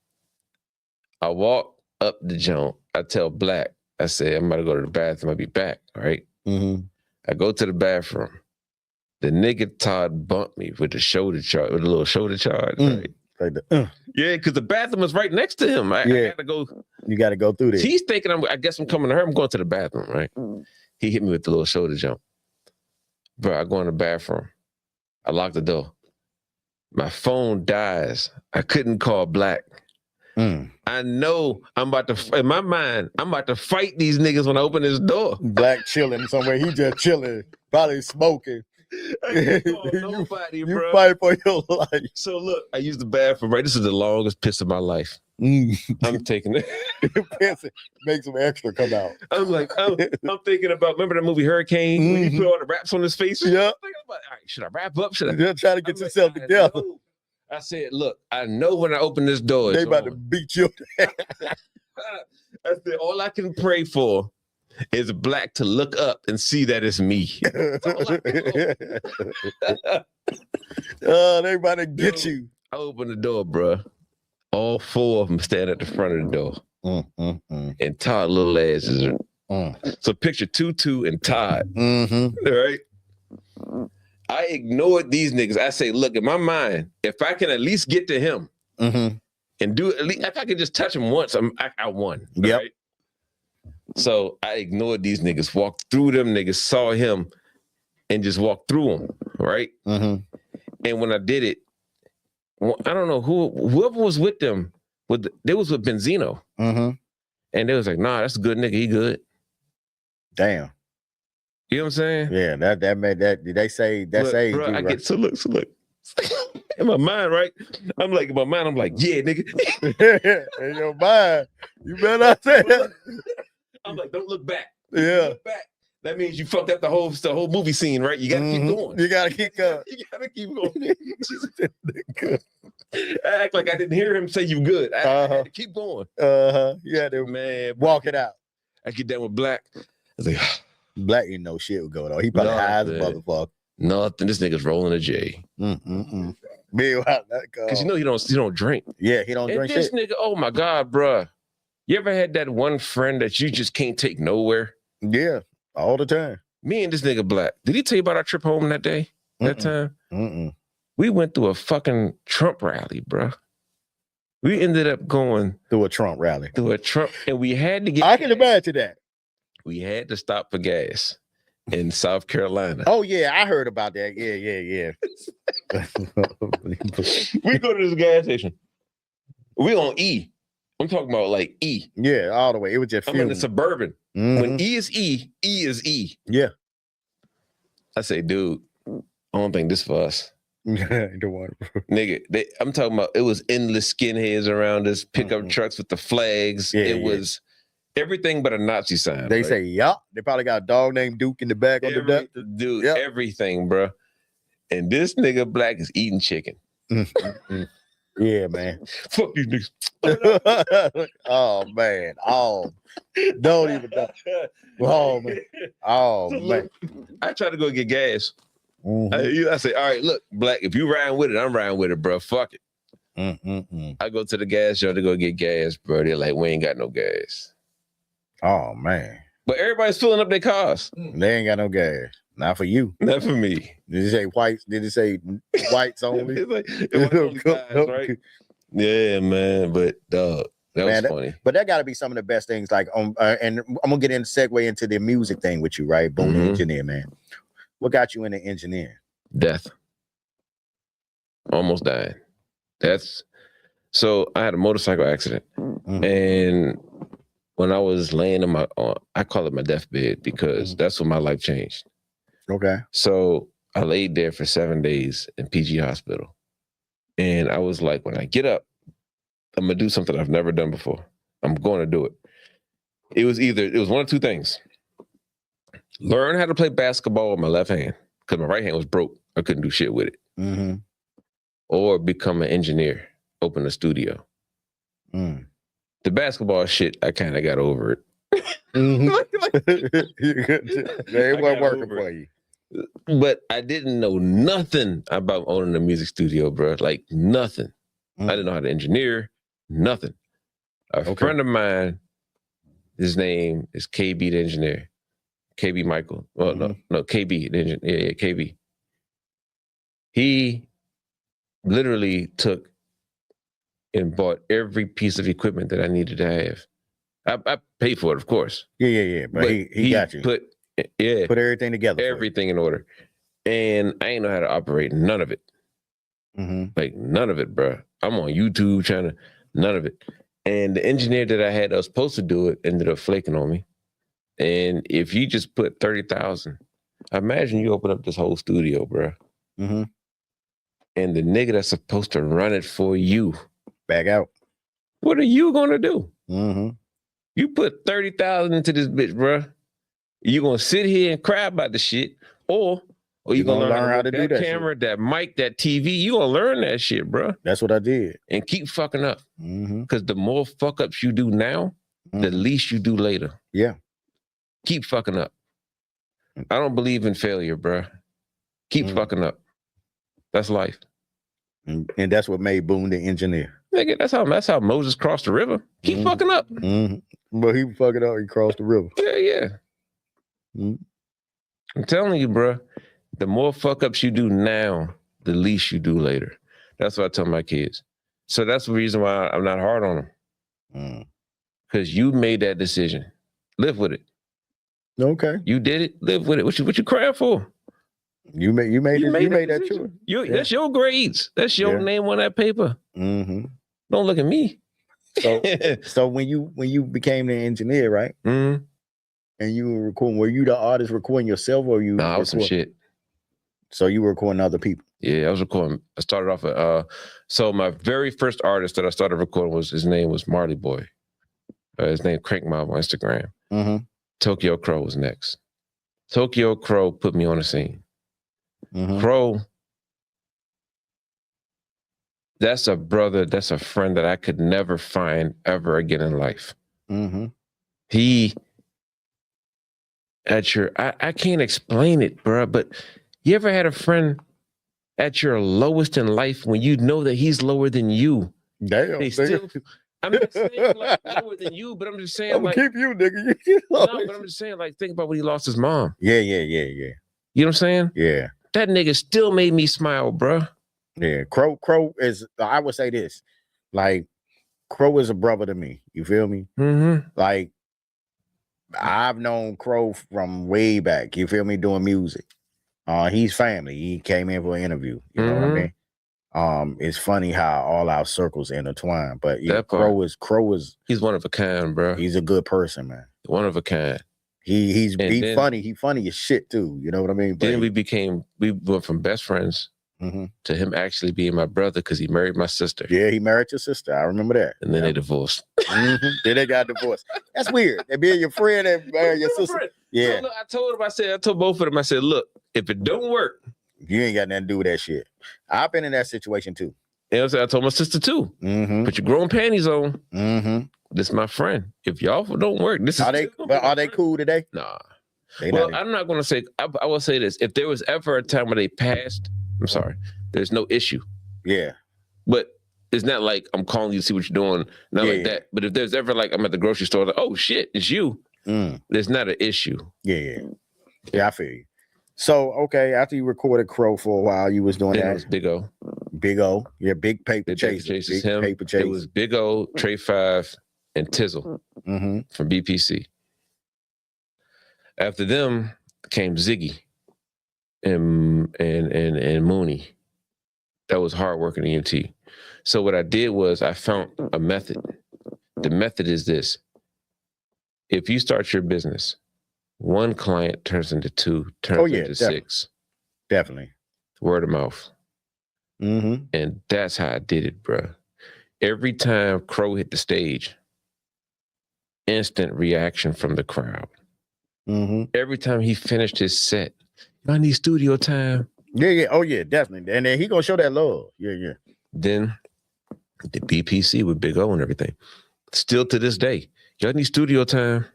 I walk up the joint. I tell Black, I say, "I'm about to go to the bathroom. I'll be back." All right. I go to the bathroom. The nigga Todd bumped me with the shoulder charge, with a little shoulder charge, right? Like the, Yeah, because the bathroom was right next to him. I gotta go. You got to go through there. He's thinking, I guess I'm coming to her. I'm going to the bathroom, right? He hit me with the little shoulder jump. Bro, I go in the bathroom. I lock the door. My phone dies. I couldn't call Black. I know I'm about to, in my mind, I'm about to fight these niggas when I open this door. Black chilling somewhere. He just chilling, probably smoking. I can't call nobody, bro. You fight for your life. So look, I used the bathroom, right? This is the longest piss of my life. I'm taking it. Make some extra come out. I'm like, I'm thinking about, remember that movie Hurricane? When you put all the wraps on his face? Yeah. I'm thinking about, all right, should I wrap up? Should I? You're trying to get yourself together. I said, look, I know when I open this door, they about to beat you. I said, all I can pray for is Black to look up and see that it's me. Oh, they about to get you. I open the door, bro. All four of them stand at the front of the door. And Todd little ass is So picture Tutu and Todd. Right? I ignored these niggas. I say, look, in my mind, if I can at least get to him and do at least, if I can just touch him once, I won. Yep. Right? So I ignored these niggas, walked through them niggas, saw him, and just walked through them, right? And when I did it, I don't know whoever was with them, they was with Benzino. And they was like, nah, that's a good nigga, he good. Damn. You know what I'm saying? Yeah, that made that. They say that's age. Bro, I get so look. In my mind, right? I'm like, in my mind, I'm like, yeah, nigga. In your mind, you better not say that. I'm like, don't look back. Yeah. Don't look back. That means you fucked up the whole movie scene, right? You gotta keep going. You gotta keep going. You gotta keep going. I act like I didn't hear him say you good. I had to keep going. You had to walk it out. I get down with Black. I was like, Black didn't know shit was going on. He probably high as a motherfucker. Nothing. This nigga's rolling a J. Meanwhile, because you know he don't drink. Yeah, he don't drink this shit. Nigga, oh my God, bruh. You ever had that one friend that you just can't take nowhere? Yeah, all the time. Me and this nigga Black. Did he tell you about our trip home that day? That time? We went through a fucking Trump rally, bruh. We ended up going through a Trump rally. And we had to get. I can imagine that. We had to stop for gas in South Carolina. Oh yeah, I heard about that. Yeah. We go to this gas station. We on E. I'm talking about like E. Yeah, all the way. It was just. I'm in the Suburban. When E is E, E is E. Yeah. I say, dude, I don't think this for us. Nigga, I'm talking about. It was endless skinheads around us, pickup trucks with the flags. It was everything but a Nazi sign. They say, yup. They probably got a dog named Duke in the back on the deck. Dude, everything, bro. And this nigga Black is eating chicken. Yeah, man. Fuck these niggas. Oh, man. Oh, don't even know. Oh, man. Oh, So, man. look, I try to go get gas. I say, all right, look, Black, if you riding with it, I'm riding with it, bro. Fuck it. I go to the gas yard to go get gas, bro. They're like, we ain't got no gas. Oh, man. But everybody's filling up their cars. They ain't got no gas. Not for you. Not for me. Did it say whites? Did it say whites only? It was only guys, right? Yeah, man. But dog, that was funny. But that got to be some of the best things. Like, and I'm gonna get in segue into the music thing with you, right? Boone the Engineer, man. What got you into engineering? Death. Almost died. So I had a motorcycle accident, and when I was laying in I call it my deathbed because that's when my life changed. Okay. So I laid there for 7 days in PG hospital. And I was like, when I get up, I'm going to do something I've never done before. I'm going to do it. It was one of two things. Learn how to play basketball with my left hand because my right hand was broke. I couldn't do shit with it. Or become an engineer, open a studio. The basketball shit, I kind of got over it. They weren't working for you. But I didn't know nothing about owning a music studio, bro. Like nothing. I didn't know how to engineer, nothing. A friend of mine, his name is KB the Engineer. KB Michael. Well, no, KB the Engineer. Yeah, KB. He literally took and bought every piece of equipment that I needed to have. I paid for it, of course. Yeah. But he got you. Put everything together. Everything in order. And I ain't know how to operate none of it. Mm-hmm. Like none of it, bro. I'm on YouTube trying to, none of it. And the engineer that I had that was supposed to do it ended up flaking on me. And if you just put 30,000, imagine you open up this whole studio, bro. Mm-hmm. And the nigga that's supposed to run it for you back out. What are you gonna do? Mm-hmm. You put 30,000 into this bitch, bro. You gonna sit here and cry about the shit, or you gonna learn how to do that camera, shit. That mic, that TV. You gonna learn that shit, bro. That's what I did. And keep fucking up, because the more fuck ups you do now, the least you do later. Yeah. Keep fucking up. I don't believe in failure, bro. Keep fucking up. That's life. And that's what made Boone the Engineer. Nigga, that's how Moses crossed the river. Keep fucking up. But he fucking up, he crossed the river. Yeah. I'm telling you, bro, the more fuck ups you do now, the least you do later. That's what I tell my kids. So that's the reason why I'm not hard on them. Because you made that decision. Live with it. Okay. You did it. Live with it. What you crying for? You made that choice. That's your grades. That's your name on that paper. Don't look at me. So when you became the engineer, right? And you were recording, were you the artist recording yourself, or you? Nah, I was some shit. So you were recording other people. Yeah, I was recording. I started off so my very first artist that I started recording his name was Marley Boy. His name Crank Mob on Instagram. Tokyo Crow was next. Tokyo Crow put me on the scene. Crow, that's a brother, that's a friend that I could never find ever again in life. He, I can't explain it, bro, but you ever had a friend at your lowest in life when you know that he's lower than you? Damn. I'm not saying like lower than you, but I'm just saying I'm like keep you, nigga. No, but I'm just saying like think about when he lost his mom. Yeah. You know what I'm saying? Yeah. That nigga still made me smile, bro. Yeah. Crow is, I would say this, like, Crow is a brother to me. You feel me? Like, I've known Crow from way back. You feel me? Doing music. He's family. He came in for an interview. You know what I mean? It's funny how all our circles intertwine. But yeah, Crow is he's one of a kind, bro. He's a good person, man. One of a kind. He's funny. He funny as shit too. You know what I mean? But then we went from best friends to him actually being my brother because he married my sister. Yeah, he married your sister. I remember that. And then they divorced. Then they got divorced. That's weird. They being your friend and marry your sister. Friend. Yeah. So look, I told both of them, I said, look, if it don't work, you ain't got nothing to do with that shit. I've been in that situation too. You know what I'm saying? I told my sister too. Put your growing panties on. This is my friend. If y'all don't work, are they cool today? Nah. I'm not gonna say. I will say this: if there was ever a time where they passed, I'm sorry. There's no issue. Yeah. But it's not like I'm calling you to see what you're doing. Not like that. But if there's ever like I'm at the grocery store, like, oh shit, it's you. There's not an issue. Yeah, I feel you. So okay, after you recorded Crow for a while, you was doing that. It was Big O. Big O, yeah, Big Paper Chaser. Big Paper Chaser. It was Big O, Trey 5, and Tizzle from BPC. After them came Ziggy and Mooney. That was hard working EMT. So what I did was I found a method. The method is this. If you start your business, one client turns into 2, turns into 6. Definitely. Word of mouth. And that's how I did it, bro. Every time Crow hit the stage, instant reaction from the crowd. Every time he finished his set, I need studio time. Yeah. Oh yeah, definitely. And then he gonna show that love. Yeah. Then the BPC with Big O and everything. Still to this day, y'all need studio time.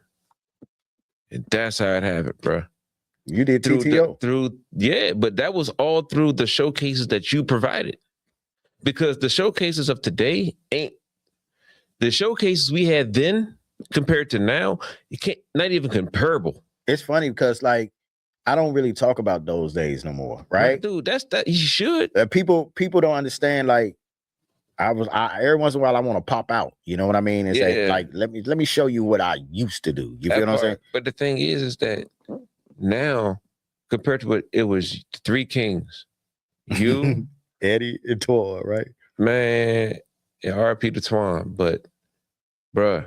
And that's how it happened, bro. You did TTO. But that was all through the showcases that you provided. Because the showcases of today ain't the showcases we had then compared to now, not even comparable. It's funny because like I don't really talk about those days no more, right? Dude, that's that you should. People don't understand. Like every once in a while I want to pop out. You know what I mean? And say like, let me show you what I used to do. You feel what I'm saying? But the thing is that now compared to what it was, Three Kings, you, Eddie, and Tor, right? Man, R.I.P. to Twan, but bruh,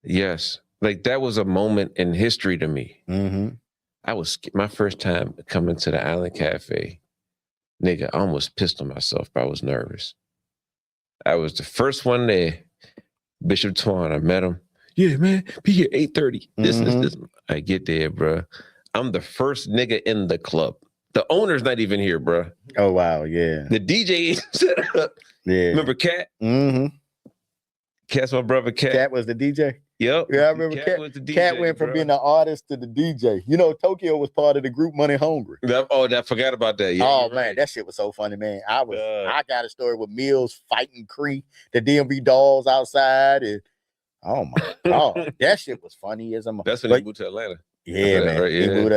yes, like that was a moment in history to me. Mm-hmm. I was my first time coming to the Island Cafe. Nigga, I almost pissed on myself, but I was nervous. I was the first one there. Bishop Twan, I met him. Yeah, man, be here 8:30. This. I get there, bruh. I'm the first nigga in the club. The owner's not even here, bruh. Oh, wow, yeah. The DJ set up. Yeah. Remember Cat? Mm-hmm. Cat's my brother, Cat. Cat was the DJ? Yep. Yeah, I remember Cat was the DJ. Cat went from being an artist to the DJ. You know, Tokyo was part of the group Money Hungry. I forgot about that. Yeah, oh, man, that shit was so funny, man. I got a story with Mills fighting Cree, the DMV dolls outside, and oh my God, that shit was funny as a mother. That's when he moved to Atlanta. Yeah, man. Right? Yeah. He moved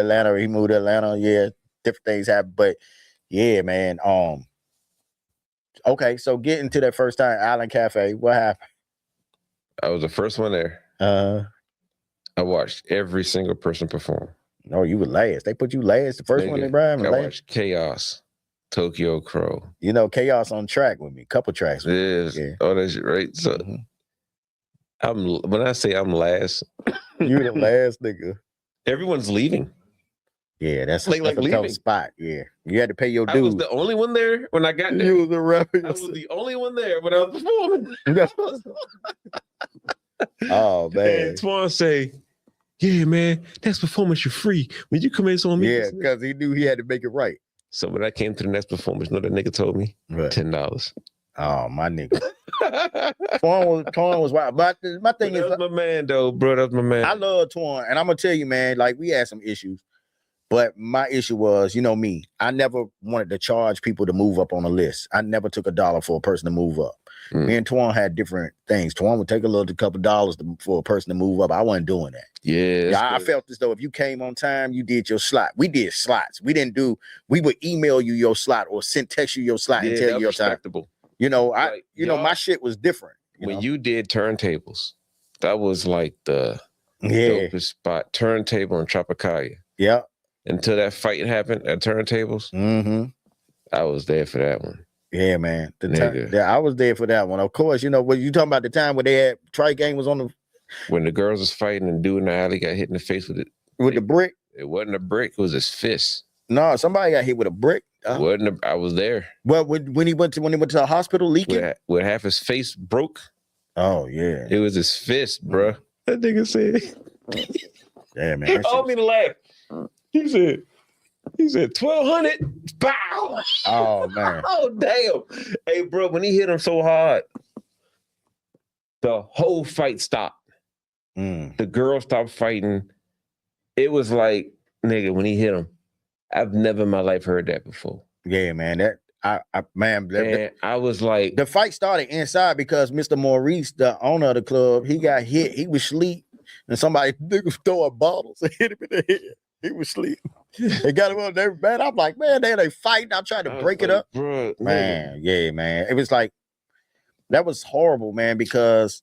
to Atlanta. Yeah, different things happen, but yeah, man. Okay, so getting to that first time Island Cafe, what happened? I was the first one there. I watched every single person perform. No, you were last. They put you last. The first one they Brian. I watched Chaos, Tokyo Crow. You know, Chaos on track with me. Couple tracks. With me. Yeah. Oh, that's right. So when I say I'm last, you're the last nigga. Everyone's leaving. Yeah, that's like a tough spot. Yeah, you had to pay your dues. I was the only one there when I got there. You was a rapper. I was the only one there when I was performing. Oh man! And Twan say, "Yeah, man, next performance you're free. When you come in on me." Yeah, because he knew he had to make it right. So when I came to the next performance, you know that nigga told me $10. Oh, my nigga. Twan was wild. But my thing is, that's my man, though, bro. That's my man. I love Twan, and I'm gonna tell you, man. Like we had some issues, but my issue was, you know me. I never wanted to charge people to move up on a list. I never took $1 for a person to move up. Me and Twan had different things. Twan would take a couple dollars for a person to move up. I wasn't doing that. Yeah, I felt as though if you came on time, you did your slot. We did slots. We would email you your slot or text you your slot and tell you your time. You know, my shit was different. When you did turntables, that was like the dopest spot. Turntable in Tropicalia. Yeah. Until that fight happened at turntables, I was there for that one. Yeah, man. I was there for that one. Of course, you know, when you talking about the time when they had Tri-Gang was on the when the girls was fighting and dude in the alley got hit in the face with it. With the brick? It wasn't a brick, it was his fist. No, somebody got hit with a brick. I was there. Well, when he went to the hospital leaking? With half his face broke. Oh, yeah. It was his fist, bro. That nigga said. Yeah, man. I don't mean to laugh. He said 1,200. Bow. Oh, man. Oh, damn. Hey, bro, when he hit him so hard, the whole fight stopped. The girl stopped fighting. It was like, nigga, when he hit him, I've never in my life heard that before. Yeah, man. I was like, the fight started inside because Mr. Maurice, the owner of the club, he got hit. He was asleep, and somebody throwing bottles and hit him in the head. He was asleep. They got him up there, man. I'm like, man, they fighting. I'm trying to break it up, bro. Man, yeah, man. It was like that was horrible, man, because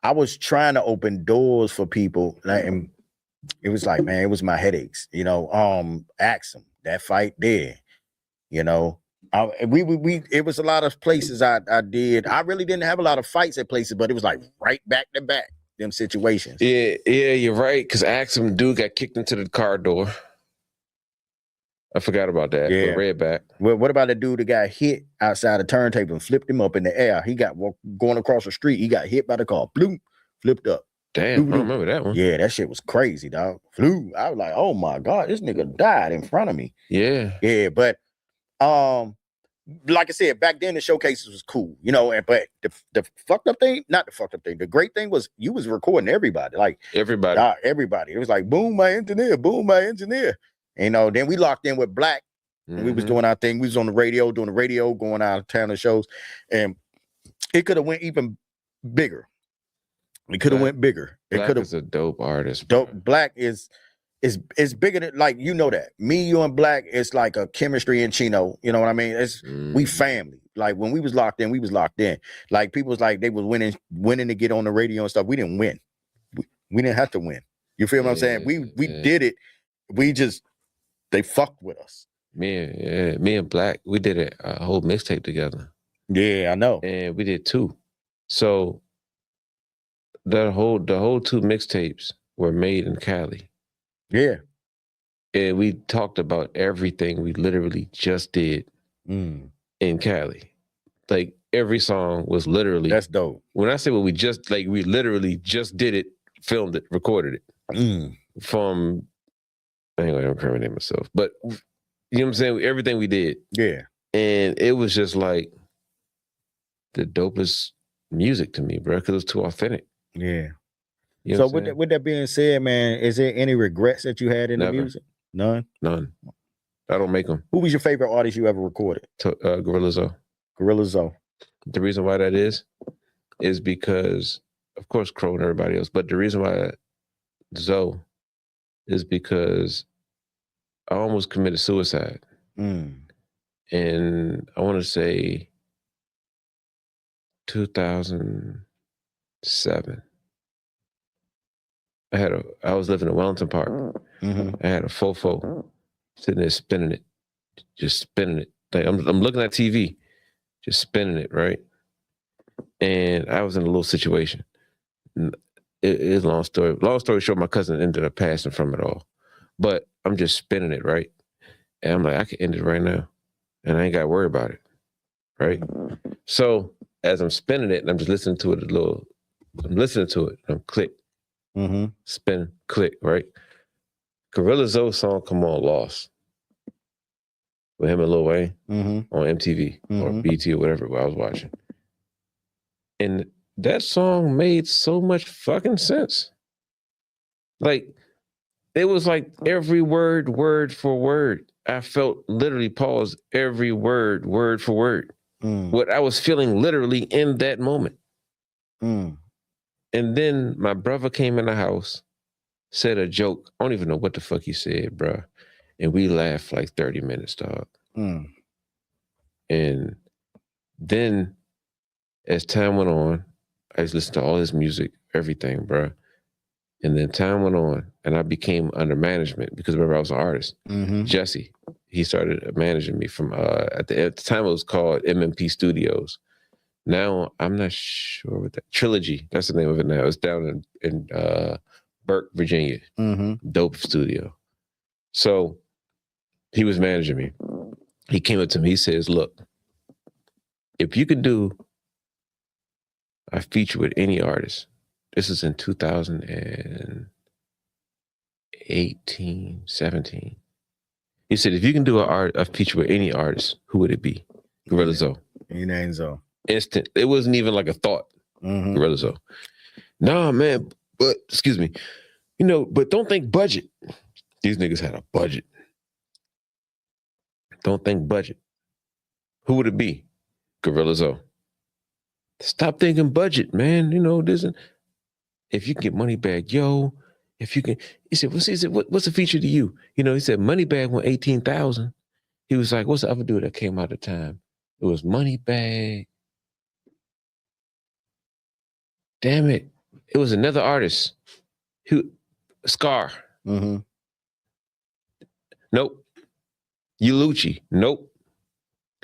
I was trying to open doors for people, and it was like, man, it was my headaches, you know. Ask them that fight there, you know. It was a lot of places I did. I really didn't have a lot of fights at places, but it was like right back to back them situations. Yeah, you're right. Because Axum dude got kicked into the car door. I forgot about that. Yeah, Redback. Well, what about the dude that got hit outside the turntable and flipped him up in the air? He got going across the street. He got hit by the car. Bloom, flipped up. Damn, I don't remember that one. Yeah, that shit was crazy, dog. Flew. I was like, oh my God, this nigga died in front of me. Yeah. Yeah, but like I said, back then the showcases was cool, you know, but the fucked up thing, not the fucked up thing, the great thing was you was recording everybody. Like everybody. Everybody. It was like, boom, my engineer, boom, my engineer. You know, then we locked in with Black. And we was doing our thing. We was on the radio, doing the radio, going out of town to shows. And it could have went even bigger. We could have went bigger. It Black could have is a dope artist. Dope. Black is it's bigger than, like, you know that. Me, you, and Black, it's like a chemistry and Chino. You know what I mean? It's we family. Like when we was locked in, we was locked in. Like people was like they was winning to get on the radio and stuff. We didn't win. We didn't have to win. You feel what I'm saying? We did it. We just they fucked with us. Me and Black, we did a whole mixtape together. Yeah, I know. And we did 2. So the whole 2 mixtapes were made in Cali. Yeah. And we talked about everything we literally just did in Cali. Like every song was literally. That's dope. When I say what we just, like, we literally just did it, filmed it, recorded it. From, anyway, I'm incriminating myself. But you know what I'm saying? Everything we did. Yeah. And it was just like the dopest music to me, bro, because it was too authentic. Yeah. You know so with that being said, man, is there any regrets that you had in the music? None? None. I don't make them. Who was your favorite artist you ever recorded? Gorilla Zoe. Gorilla Zoe. The reason why that is because, of course, Crow and everybody else, but the reason why Zoe is because I almost committed suicide. And I want to say 2007. I was living in Wellington Park. I had a fofo sitting there spinning it, just spinning it. Like I'm looking at TV, just spinning it, right? And I was in a little situation. It is a long story. Long story short, my cousin ended up passing from it all. But I'm just spinning it, right? And I'm like, I can end it right now. And I ain't got to worry about it, right? So as I'm spinning it and I'm just listening to it I'm listening to it. I'm click. Spin, click, right? Gorilla Zoe song "Come On" Lost with him and Lil Wayne on MTV or BT or whatever I was watching, and that song made so much fucking sense. Like it was like every word for word. I felt literally pause every word for word. What I was feeling literally in that moment. And then my brother came in the house, said a joke. I don't even know what the fuck he said, bro. And we laughed like 30 minutes, dog. And then as time went on, I just listened to all his music, everything, bro. And then time went on and I became under management because remember I was an artist. Jesse, he started managing me from, at the time it was called MMP Studios. Now, I'm not sure what that, Trilogy, that's the name of it now. It's down in Burke, Virginia. Dope studio. So he was managing me. He came up to me, he says, look, if you could do a feature with any artist, this is in 2018, 17. He said, if you can do a feature with any artist, who would it be? Gorilla Zoe. He named Zoe. Instant. It wasn't even like a thought. Gorilla Zoe. Nah, man, but excuse me. You know, but don't think budget. These niggas had a budget. Don't think budget. Who would it be? Gorilla Zoe. Stop thinking budget, man. You know, if you can get Moneybag, yo, if you can, he said, what's the feature to you? You know, he said Moneybag won 18,000. He was like, what's the other dude that came out at the time? It was Moneybag. Damn it. It was another artist. Scar. Nope. Lucci. Nope.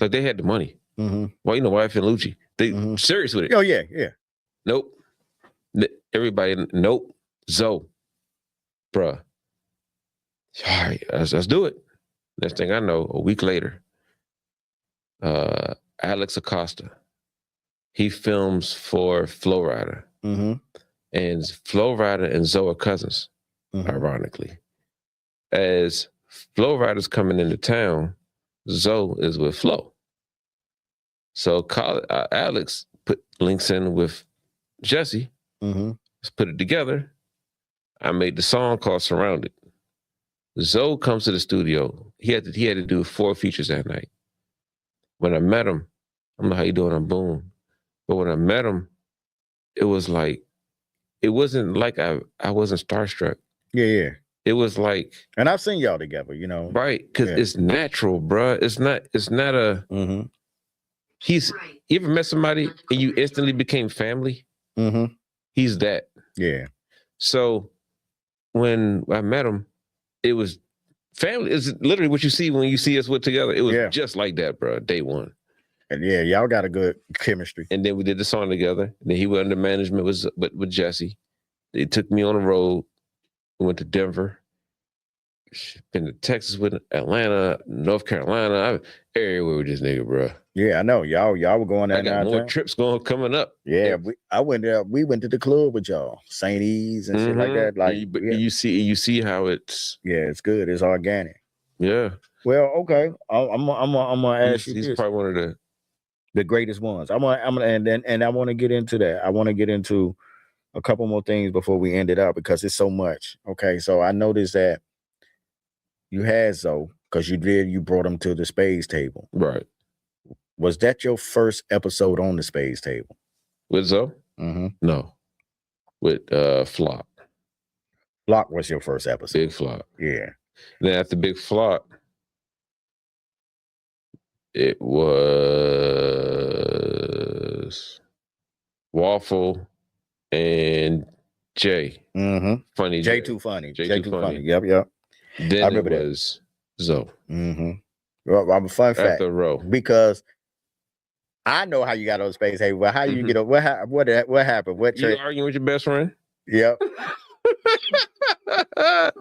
Like they had the money. Well, you know why I feel Lucci. They serious with it. Oh, yeah. Nope. Everybody, nope. Zoe. Bruh. All right, let's do it. Next thing I know, a week later, Alex Acosta, he films for Flow Rider. And Flow Rider and Zoe are cousins, ironically. As Flow Rider's coming into town, Zoe is with Flow. So Alex put links in with Jesse. Let's put it together. I made the song called Surrounded. Zoe comes to the studio. He had to do 4 features that night. When I met him, I don't know how you doing on Boone, but when I met him, it was like, it wasn't like I wasn't starstruck. Yeah. it was like, and I've seen y'all together, you know, right? Because it's natural, bro. It's not a. Mm-hmm. You ever met somebody and you instantly became family? Mm-hmm. He's that. Yeah. So when I met him, it was family. It's literally what you see when you see us with together. It was just like that, bro. Day one. And yeah, y'all got a good chemistry. And then we did the song together. And then he went under management with Jesse. They took me on the road. We went to Denver. Been to Texas with Atlanta, North Carolina. Everywhere with this nigga, bro. Yeah, I know. Y'all were going there. I got more trips coming up. Yeah, we went to the club with y'all, St. E's and shit like that. Like, you see how it's it's good. It's organic. Yeah. Well, okay. I'm gonna ask you. He's probably one of the greatest ones. I'm gonna and I want to get into that. I want to get into a couple more things before we end it up because it's so much. Okay, so I noticed that you had Zoe because you brought him to the Spades Table. Right. Was that your first episode on the Spades Table? With Zoe? Mm-hmm. No. With Flock. Flock was your first episode. Big Flock. Yeah. Then after Big Flock, it was Waffle and Jay. Mm-hmm. Funny Jay too funny. Jay too funny. Yep. Then I remember it was Zoe. Mm-hmm. Well, I'm a fun fact. After Row. Because I know how you got on the Space Table, but how you get up? What happened? What you arguing with your best friend? Yep.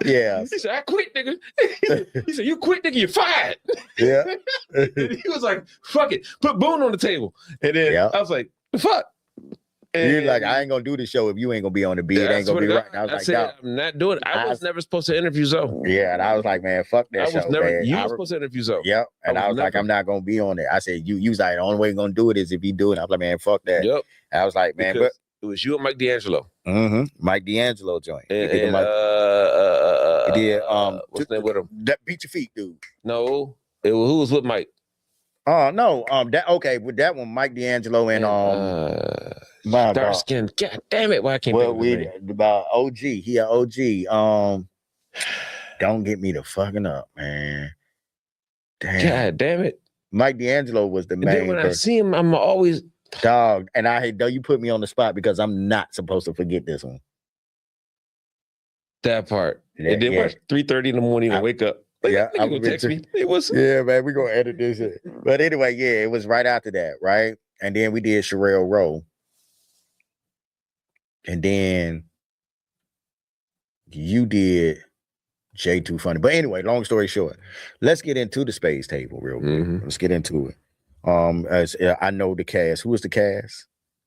Yeah. He said, I quit, nigga. He said, you quit, nigga, you're fired. Yeah. And he was like, fuck it. Put Boone on the table. And then I was like, the fuck? And you're like, I ain't gonna do the show if you ain't gonna be on the beat. It ain't gonna be right. And I was like, I'm not doing it. I was never supposed to interview Zoe. Yeah, and I was like, man, fuck that show. You were supposed to interview Zoe. Yep. And I was like, I'm not gonna be on it. I said, you was like, the only way you're gonna do it is if you do it. I was like, man, fuck that. Yep. I was like, man, because it was you and Mike D'Angelo. Mm-hmm. Mike D'Angelo joint. And what's the name with him? That Beat Your Feet dude. No, who was with Mike? Oh no, with that one, Mike D'Angelo and dark skin. God damn it, why I can't about OG. He an OG. Don't get me to fucking up, man. Damn. God damn it. Mike D'Angelo was the main then when I see him, I'm always dog. And I hate though you put me on the spot because I'm not supposed to forget this one. That part. And then watch 3:30 in the morning and wake up. Like, I'm gonna text me. It was man, we're gonna edit this shit. But anyway, it was right after that, right? And then we did Sherelle Rowe. And then you did Jay Too Funny. But anyway, long story short, let's get into the Spades Table real quick. Mm-hmm. Let's get into it. As I know the cast. Who is the cast?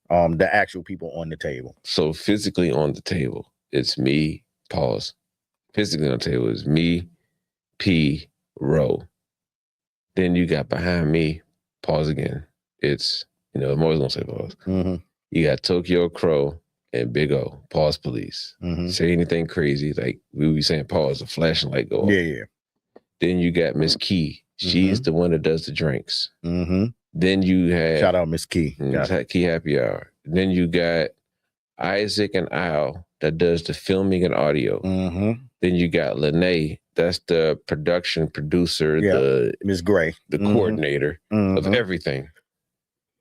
The actual people on the table. So physically on the table, it's me, pause. Physically on the table is me, P, Row. Then you got behind me, pause again. It's, I'm always gonna say pause. Mm-hmm. You got Tokyo Crow and Big O, pause police. Mm-hmm. Say anything crazy, like we be saying pause, the flashing light go off. Yeah. Then you got Miss Key. She's the one that does the drinks. Mm-hmm. Then you had shout out Miss Key. Key Happy Hour. Then you got Isaac and Al that does the filming and audio. Mm-hmm. Then you got Lene, that's the production producer, the Miss Gray, the coordinator of everything.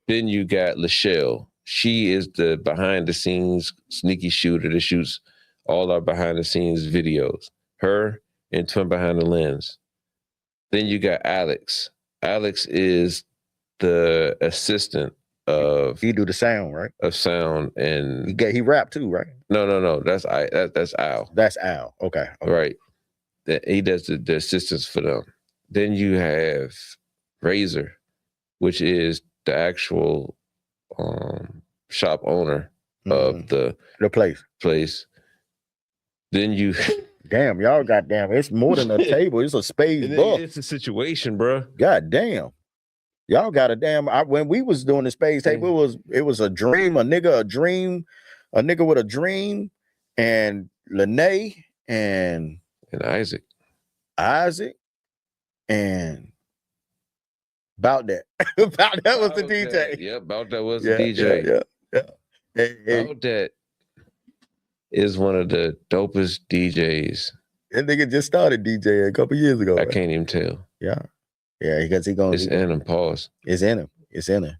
Then you got Lachelle. She is the behind the scenes sneaky shooter that shoots all our behind the scenes videos. Her and Twin Behind the Lens. Then you got Alex. Alex is the assistant of. He do the sound, right? Of sound and he rap too, right? No. That's Al. That's Al. Okay. Right. That he does the assistance for them. Then you have Razor, which is the actual shop owner of the place. Then you damn, y'all goddamn, it's more than a table, it's a spades buff. It's a situation, bro. God damn. Y'all got a damn when we was doing the spades table, it was a dream, a nigga with a dream, and Lene and Isaac. And about that. About that was the DJ. Yeah, about that was the DJ. Yeah. About that is one of the dopest DJs That nigga just started DJing a couple years ago. I can't even tell. Yeah, because It's in him. Pause. It's in him. It's in him.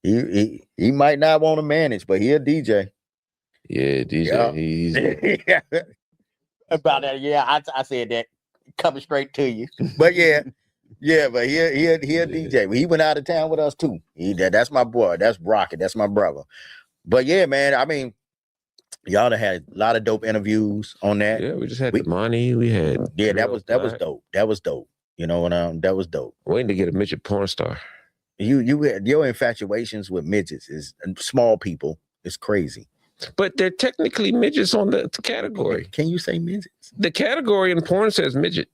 He might not want to manage, but he a DJ. Yeah, DJ. Yeah. He's about that. Yeah, I said that coming straight to you. But yeah, but he a DJ. He went out of town with us too. That's my boy. That's Rocket. That's my brother. But yeah, man. I mean, y'all have had a lot of dope interviews on that. Yeah, we just had the money. We had that was dope. That was dope. You know what that was dope. Waiting to get a midget porn star. Your infatuations with midgets is small people. It's crazy. But they're technically midgets on the category. Can you say midgets? The category in porn says midget.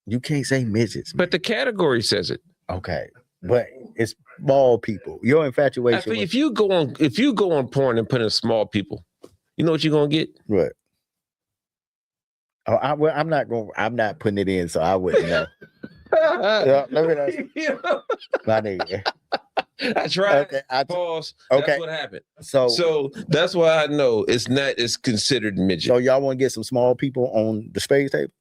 You can't say midgets, man. But the category says it. Okay, but it's small people. Your infatuation. If you go on porn and put in small people, you know what you're gonna get? What? Oh, I'm not putting it in, so I wouldn't know. Let me know. My nigga. I tried. Okay, Pause. Okay. That's what happened. So that's why I know it's considered midget. So y'all want to get some small people on the space table?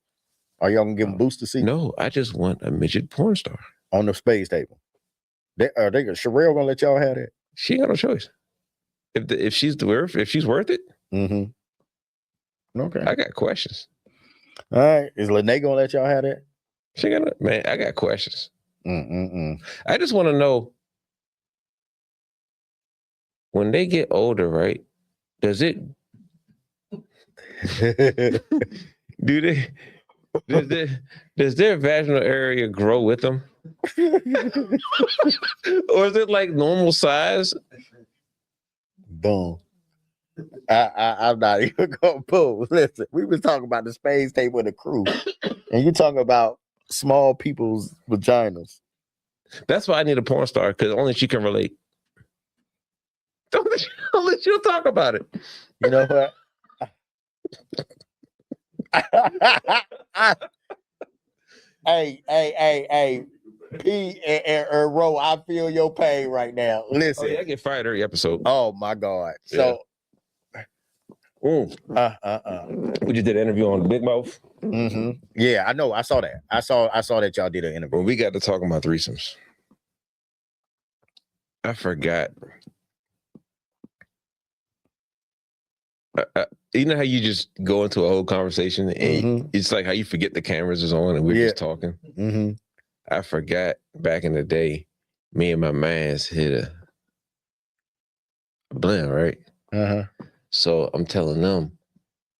Are y'all gonna give them booster seats? No, I just want a midget porn star on the space table. Sherelle gonna let y'all have that? She ain't got no choice. If she's worth it. Mm-hmm. Okay. I got questions. All right. Is Lene gonna let y'all have that? She got man. I got questions. I just want to know when they get older, right? Does their vaginal area grow with them? Or is it like normal size? Boom. I'm not even gonna pull. Listen, we was talking about the space table and the crew, and you talking about small people's vaginas. That's why I need a porn star, because only she can relate. Don't let you talk about it. You know what? Hey, P and Ro, I feel your pain right now. Listen. Oh, yeah, I get fired every episode. Oh my God. Yeah. So we just did an interview on Big Mouth. Mm-hmm. Yeah, I know. I saw that. I saw that y'all did an interview. Well, we got to talk about threesomes. I forgot. You know how you just go into a whole conversation and it's like how you forget the cameras is on and we're just talking. Mm-hmm. I forgot back in the day, me and my mans hit a blend, right? So I'm telling them,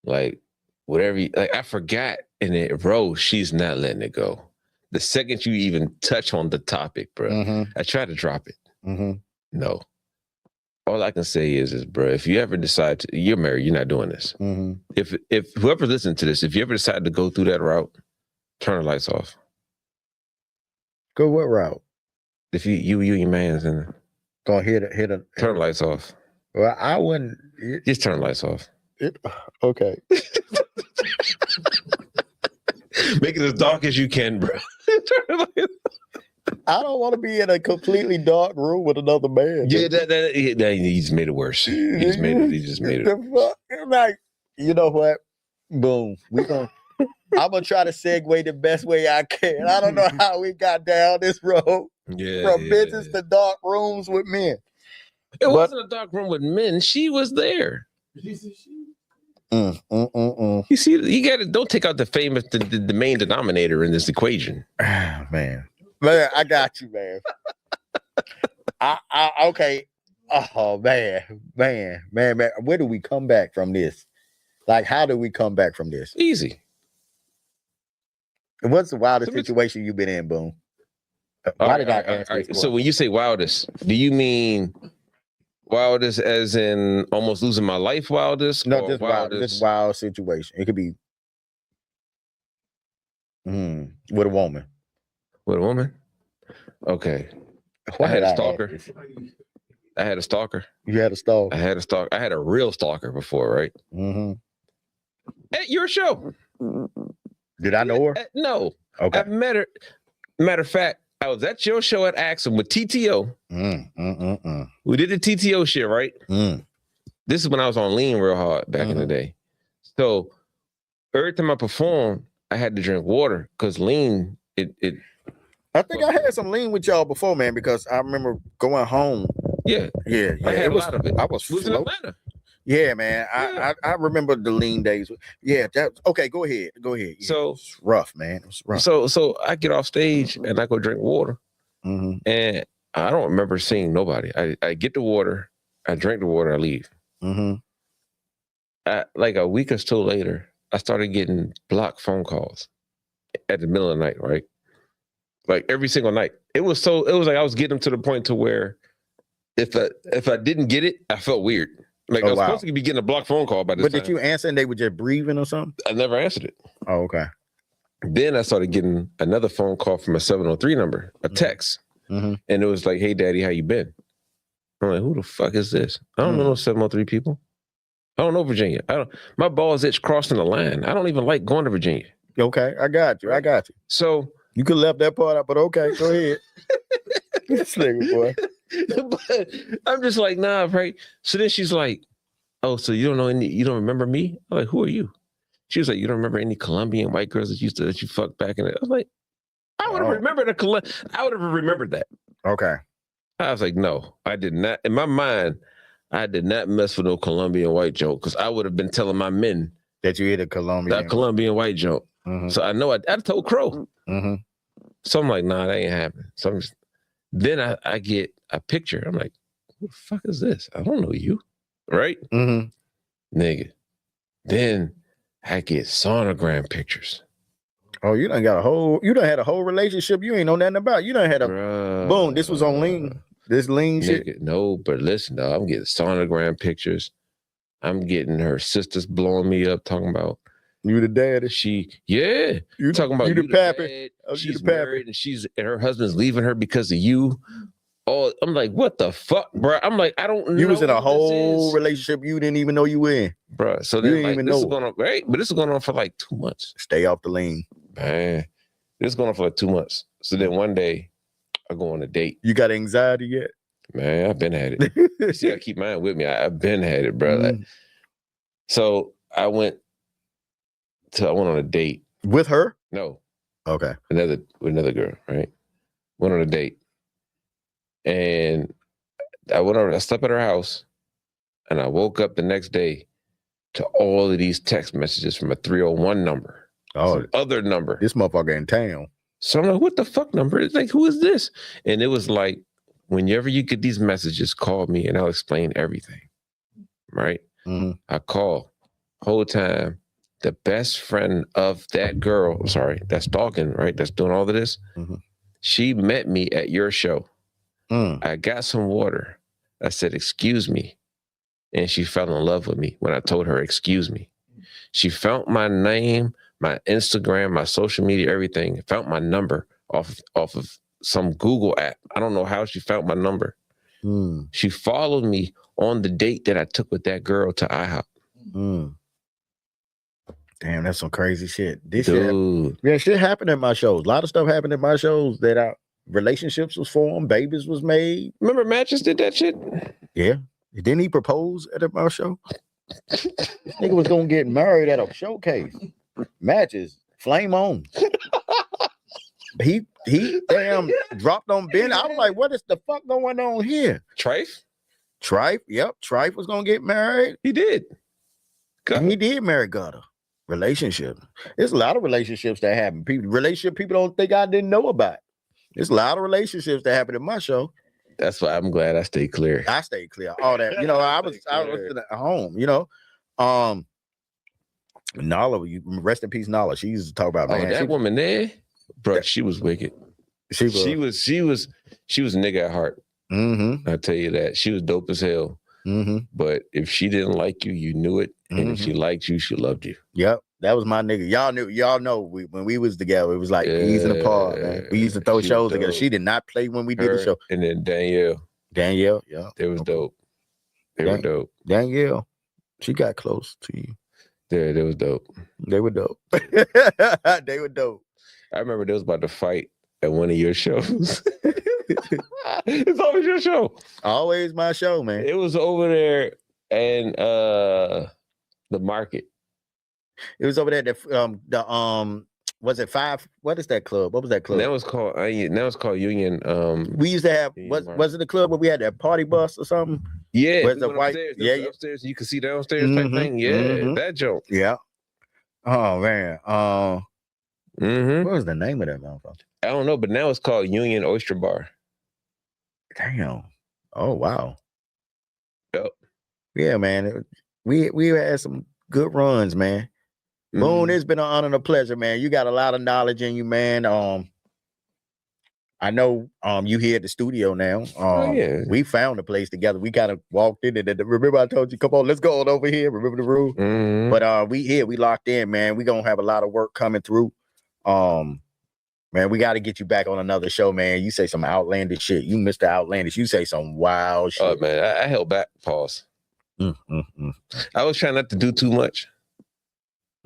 like, whatever, I forgot, and she's not letting it go. The second you even touch on the topic, bro, I try to drop it. No. All I can say is, bro, if you ever decide you're married, you're not doing this. If whoever listens to this, if you ever decide to go through that route, turn the lights off. Go what route? If you and your man's in, gonna hit turn the lights off. Well, I wouldn't. Just turn the lights off. Okay. Make it as dark as you can, bro. I don't want to be in a completely dark room with another man. Yeah, he just made it worse. He just made it. The fuck? Like, you know what? Boom. I'm gonna try to segue the best way I can. I don't know how we got down this road from business to dark rooms with men. It wasn't a dark room with men. She was there. You see, you got to don't take out the main denominator in this equation. Man, I got you, man. Okay. Oh man. Where do we come back from this? Like, how do we come back from this? Easy. What's the wildest situation you've been in, Boone? Why did I answer this? So when you say wildest, do you mean wildest as in almost losing my life wildest? No, just wildest wild situation. It could be with a woman. With a woman? Okay. I had a stalker. I had a stalker. You had a stalker? I had a stalker. I had a real stalker before, right? At your show. Did I know her? No. Okay. I met her. Matter of fact, I was at your show at Axum with TTO. We did the TTO shit, right? This is when I was on lean real hard back in the day. So every time I performed, I had to drink water because lean. It. I think I had some lean with y'all before, man, because I remember going home. Yeah. Yeah. I had a lot of it. I was in Atlanta. Yeah, man. Yeah. I remember the lean days. Yeah, okay. Go ahead. Yeah, so it's rough, man. It was rough. So I get off stage and I go drink water, and I don't remember seeing nobody. I get the water, I drink the water, I leave. Like a week or so later, I started getting blocked phone calls at the middle of the night, right? Like every single night. It was like I was getting them to the point to where if I didn't get it, I felt weird. Like I was supposed to be getting a blocked phone call by this time. But did you answer and they were just breathing or something? I never answered it. Oh, okay. Then I started getting another phone call from a 703 number, a text. And it was like, hey, daddy, how you been? I'm like, who the fuck is this? I don't know no 703 people. I don't know Virginia. My balls itch crossing the line. I don't even like going to Virginia. Okay, I got you. So you could left that part out, but okay, go ahead. This nigga, boy. But I'm just like, nah, right? So then she's like, oh, so you don't remember me? I'm like, who are you? She was like, you don't remember any Colombian white girls that you fucked back in it? I was like, I would have remembered I would have remembered that. Okay. I was like, no, I did not. In my mind, I did not mess with no Colombian white joke because I would have been telling my men that you hit a Colombian white joke. So I know I told Crow. So I'm like, nah, that ain't happening. So then I get a picture. I'm like, who the fuck is this? I don't know you. Right? Nigga. Then I get sonogram pictures. Oh, you done had a whole relationship you ain't know nothing about. You done had a boom. This was on lean. This lean nigga, shit. No, but listen, though, I'm getting sonogram pictures. I'm getting her sisters blowing me up, talking about you the daddy. You talking about you the pappy. She's married and her husband's leaving her because of you. Oh, I'm like, what the fuck, bro? I'm like, I don't know. You was in a whole relationship you didn't even know you were in. Bro, so then like, this is going on, right? But this is going on for like 2 months. Stay off the lean. Man, this is going on for like 2 months. So then one day, I go on a date. You got anxiety yet? Man, I've been had it. See, I keep mine with me. I've been had it, bro. Like, so I went on a date. With her? No. Okay. With another girl, right? Went on a date. And I slept at her house, and I woke up the next day to all of these text messages from a 301 number. Oh, some other number. This motherfucker in town. So I'm like, what the fuck number? It's like, who is this? And it was like, whenever you get these messages, call me and I'll explain everything. Right? I call. Whole time, the best friend of that girl, that's stalking, right? That's doing all of this. She met me at your show. I got some water. I said, excuse me. And she fell in love with me when I told her, excuse me. She found my name, my Instagram, my social media, everything. Found my number off of some Google app. I don't know how she found my number. She followed me on the date that I took with that girl to IHOP. Damn, that's some crazy shit. Shit happened at my shows. A lot of stuff happened at my shows that relationships was formed, babies was made. Remember Matches did that shit? Yeah. Didn't he propose at our show? This nigga was gonna get married at a showcase. Matches, flame on. He damn dropped on Ben. I was like, what is the fuck going on here? Trife? Yep. Trife was gonna get married. He did. And he did marry Gutter. Relationship. There's a lot of relationships that happen. People don't think I didn't know about. There's a lot of relationships that happen at my show. That's why I'm glad I stayed clear. I stayed clear. All that, I was at home, Nala, rest in peace, Nala. She used to talk about that woman there, bro. She was wicked. She was nigga at heart. I tell you that. She was dope as hell. But if she didn't like you, you knew it. And if she liked you, she loved you. Yep. That was my nigga. Y'all know when we was together, it was like easing apart, man. We used to throw shows together. She did not play when we did the show. And then Danielle, yeah. They was dope. They were dope. Danielle, she got close to you. Yeah, they was dope. They were dope. They were dope. I remember they was about to fight at one of your shows. It's always your show. Always my show, man. It was over there and the market. It was over there at was it 5? What is that club? What was that club? That was called Union. We used to have Union was it the club where we had that party bus or something? Yeah, Where's the white? Upstairs. You can see downstairs type thing. Yeah, that joke. Yeah. Oh man. What was the name of that motherfucker? I don't know, but now it's called Union Oyster Bar. Damn. Oh wow. Yep. Yeah, man. We had some good runs, man. Boone, it's been an honor and a pleasure, man. You got a lot of knowledge in you, man. I know you here at the studio now. Yeah. We found a place together. We kind of walked in and remember I told you, come on, let's go on over here. Remember the rule? But we locked in, man. We gonna have a lot of work coming through. Man, we got to get you back on another show, man. You say some outlandish shit. You Mr. Outlandish. You say some wild shit. Oh man, I held back. Pause. I was trying not to do too much.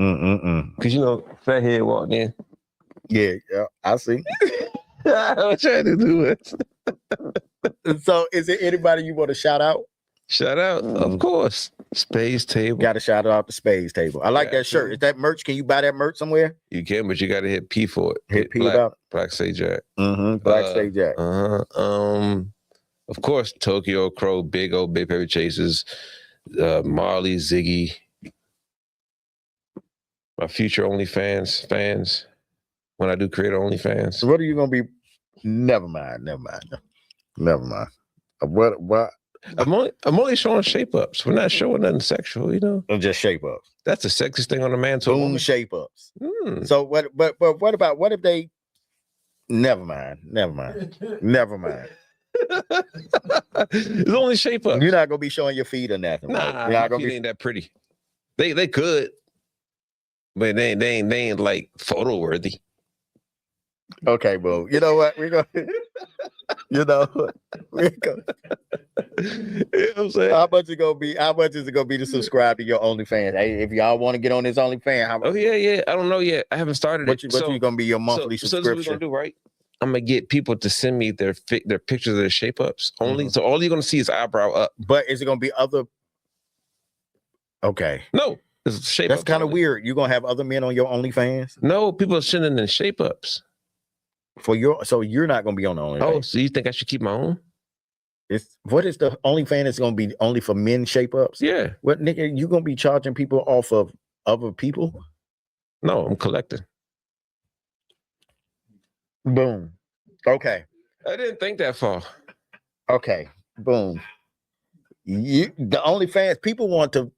Cause fathead walked in. Yeah, I see. I was trying to do it. So, is there anybody you want to shout out? Shout out, of course. Space Table. Got to shout out the Space Table. I like that shirt. Is that merch? Can you buy that merch somewhere? You can, but you got to hit P for it. Hit P about Black Say Jack. Black Say Jack. Of course, Tokyo Crow, Big O, Big Paper Chasers, Marley, Ziggy. My future OnlyFans fans. When I do create OnlyFans. What are you gonna be? Never mind. What? I'm only showing shape ups. We're not showing nothing sexual, Just shape ups. That's the sexiest thing on a man. Boom shape ups. So what? But what about? What if they? Never mind. It's only shape ups. You're not gonna be showing your feet or nothing. Nah, your feet ain't that pretty. They could, but they ain't like photo worthy. Okay, bro. You know what? We're gonna. You know what I'm saying? How much is it gonna be to subscribe to your OnlyFans? Hey, if y'all want to get on this OnlyFans, how much? Oh yeah. I don't know yet. I haven't started it. What you gonna be your monthly subscription? So this is what we're gonna do, right? I'm gonna get people to send me their pictures of their shape ups only. So all you're gonna see is eyebrow up. But is it gonna be other? Okay. No, it's shape. That's kind of weird. You gonna have other men on your OnlyFans? No, people are sending in shape ups. So you're not gonna be on the OnlyFans. Oh, so you think I should keep my own? What is the OnlyFans is gonna be only for men shape ups? Yeah. What nigga, you gonna be charging people off of other people? No, I'm collecting. Boom. Okay. I didn't think that far. Okay. Boom. The OnlyFans people want to.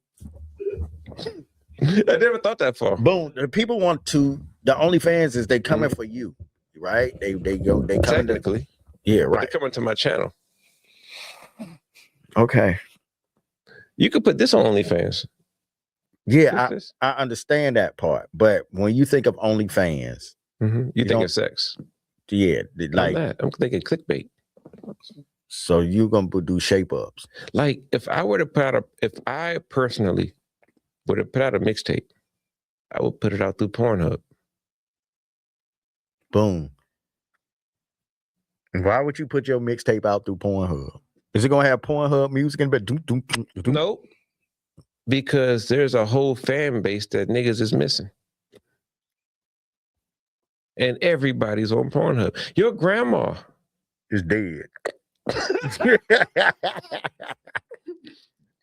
I never thought that far. Boom. The people want to. The OnlyFans is they coming for you, right? They coming technically. Yeah, right. They're coming to my channel. Okay. You could put this on OnlyFans. Yeah, I understand that part, but when you think of OnlyFans, you think of sex. Yeah, like I'm thinking clickbait. So you gonna do shape ups? Like if I personally would have put out a mixtape, I would put it out through Pornhub. Boom. And why would you put your mixtape out through Pornhub? Is it gonna have Pornhub music in it? Nope. Because there's a whole fan base that niggas is missing. And everybody's on Pornhub. Your grandma is dead.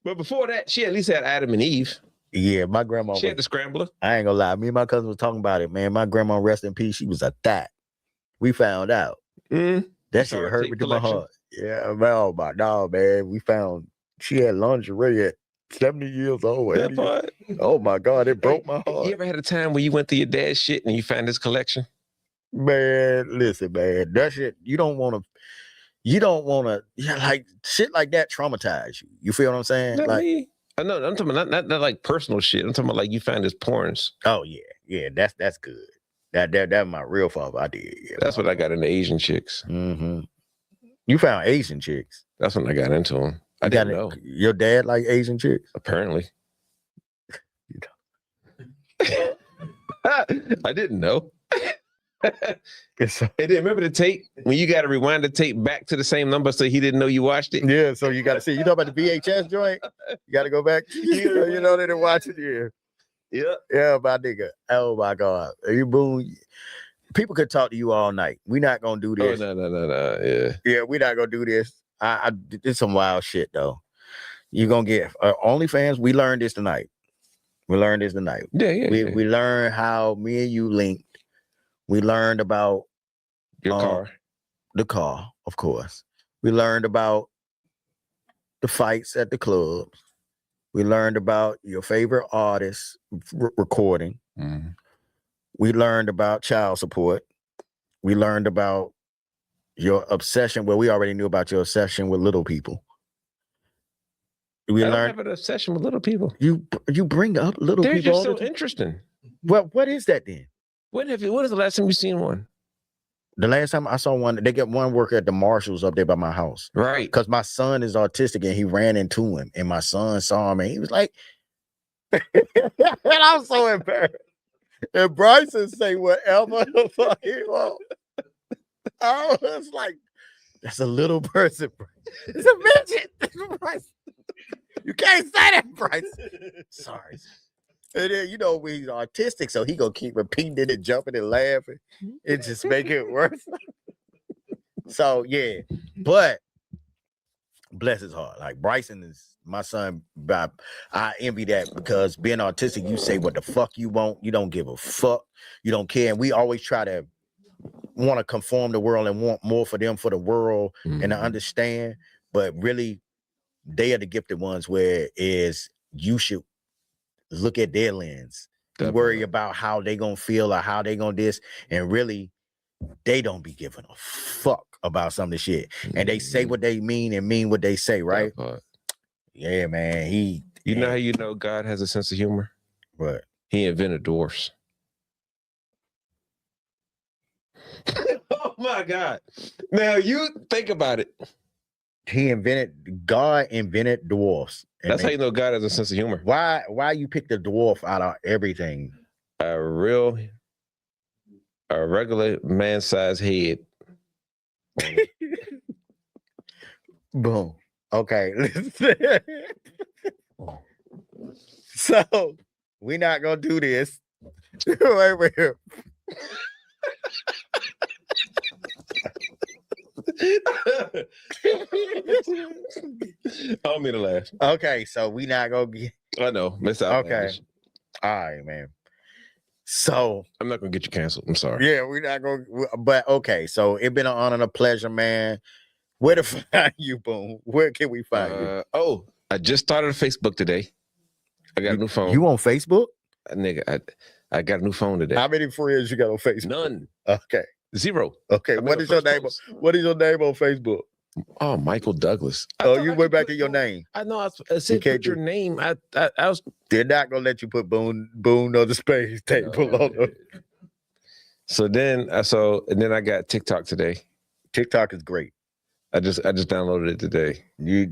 But before that, she at least had Adam and Eve. Yeah, my grandma. She had the scrambler. I ain't gonna lie. Me and my cousin was talking about it, man. My grandma, rest in peace, she was a thot. We found out. That shit hurt me to my heart. Yeah, man, oh my dog, man. We found she had lingerie at 70 years old. That part. Oh my God, it broke my heart. You ever had a time where you went through your dad's shit and you found this collection? Man, listen, man. That shit, you don't want to, like shit like that traumatize you. You feel what I'm saying? Not like me. I know, I'm talking about not like personal shit. I'm talking about like you found his porns. Oh yeah, that's good. That's my real father. I did. Yeah, that's what I got into Asian chicks. You found Asian chicks. That's when I got into them. I didn't know. Your dad like Asian chicks? Apparently. I didn't know. And then remember the tape when you got to rewind the tape back to the same number so he didn't know you watched it. Yeah, so you got to see. You know about the VHS joint? You got to go back. You know they didn't watch it. Yeah. Yeah, my nigga. Oh my God. You Boone. People could talk to you all night. We're not gonna do this. Oh, no. Yeah. Yeah, we're not gonna do this. I did some wild shit though. You're gonna get OnlyFans. We learned this tonight. We We learned how me and you linked. We learned about your car. The car, of course. We learned about the fights at the clubs. We learned about your favorite artist recording. Mm-hmm. We learned about child support. We learned about your obsession. Well, we already knew about your obsession with little people. I don't have an obsession with little people. You bring up little They're people. They're just so interesting. Well, what is that then? When is the last time you seen one? The last time I saw one, they get one worker at the Marshalls up there by my house. Right. Because my son is autistic and he ran into him. And my son saw him and he was like, and I'm so embarrassed. And Bryson say whatever the fuck he wants. I was like, that's a little person. It's a midget. Bryson. You can't say that, Bryson. Sorry. And then, you know, he's autistic, so he gonna keep repeating it and jumping and laughing. It just make it worse. So, yeah. But bless his heart. Like, Bryson is my son. I envy that because being autistic, you say what the fuck you want. You don't give a fuck. You don't care. And we always try to want to conform the world and want more for them for the world and to understand. But really, they are the gifted ones where is you should look at their lens. You worry about how they gonna feel or how they gonna this, and really, they don't be giving a fuck about some of the shit. And they say what they mean and mean what they say, right? Yeah, man. You know how you know God has a sense of humor? What? He invented dwarfs. Oh my God. Now you think about it. God invented dwarfs. That's how you know God has a sense of humor. Why you pick the dwarf out of everything? A regular man-sized head. Boom. Okay. So we're not gonna do this. Wait. I don't mean to laugh. Okay, so we not gonna get. I know, miss out. Okay, all right, man. So I'm not gonna get you canceled. I'm sorry. Yeah, we're not gonna. But okay, so it's been an honor and a pleasure, man. Where to find you, Boone? Where can we find you? Oh, I just started a Facebook today. I got a new phone. You on Facebook? Nigga, I got a new phone today. How many friends you got on Facebook? None. Okay. 0. Okay. What is your name? What is your name on Facebook? Oh, Michael Douglas. You went back to your name. I know. I said put your name. I was. They're not gonna let you put Boone on the space table. No. So then I got TikTok today. TikTok is great. I just downloaded it today.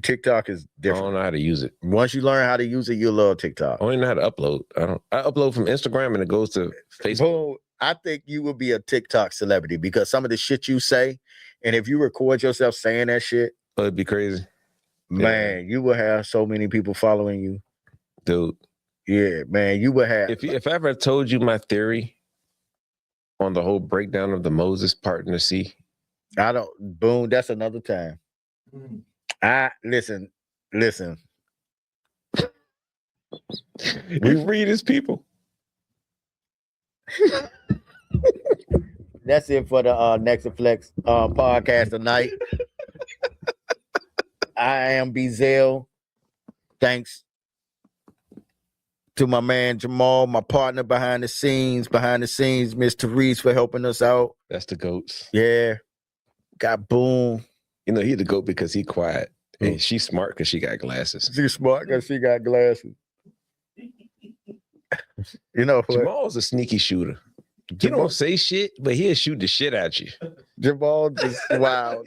TikTok is different. I don't know how to use it. Once you learn how to use it, you'll love TikTok. I don't even know how to upload. I upload from Instagram and it goes to Facebook. Boone, I think you would be a TikTok celebrity because some of the shit you say, and if you record yourself saying that shit, it'd be crazy. Man, you will have so many people following you. Dude. Yeah, man, you would have. If I ever told you my theory on the whole breakdown of the Moses part in the sea. Boone, that's another time. Listen. We read as people. That's it for the Next2Flex podcast tonight. I am Bzell. Thanks to my man Jamal, my partner behind the scenes, Miss Therese for helping us out. That's the goats. Yeah. Got Boone. You know, he the goat because he quiet. And she's smart because she got glasses. She's smart because she got glasses. You know what? Jamal's a sneaky shooter. He don't say shit, but he'll shoot the shit at you. Jamal just wow.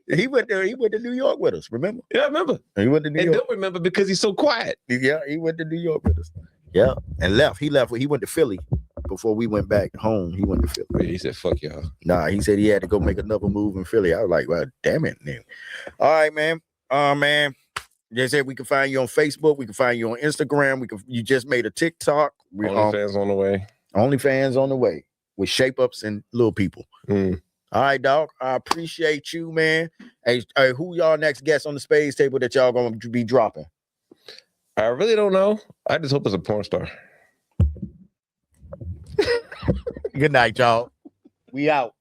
He went to New York with us, remember? Yeah, I remember. He went to New York. Don't remember because he's so quiet. Yeah, he went to New York with us. Yeah, and left. He went to Philly before we went back home. He went to Philly. Yeah, he said, fuck y'all. Nah, he said he had to go make another move in Philly. I was like, well, damn it, man. All right, man. Man. They said we can find you on Facebook. We can find you on Instagram. You just made a TikTok. OnlyFans on the way. OnlyFans on the way with shape ups and little people. All right, dog. I appreciate you, man. Hey, who y'all next guest on the Spades Table that y'all gonna be dropping? I really don't know. I just hope it's a porn star. Good night, y'all. We out.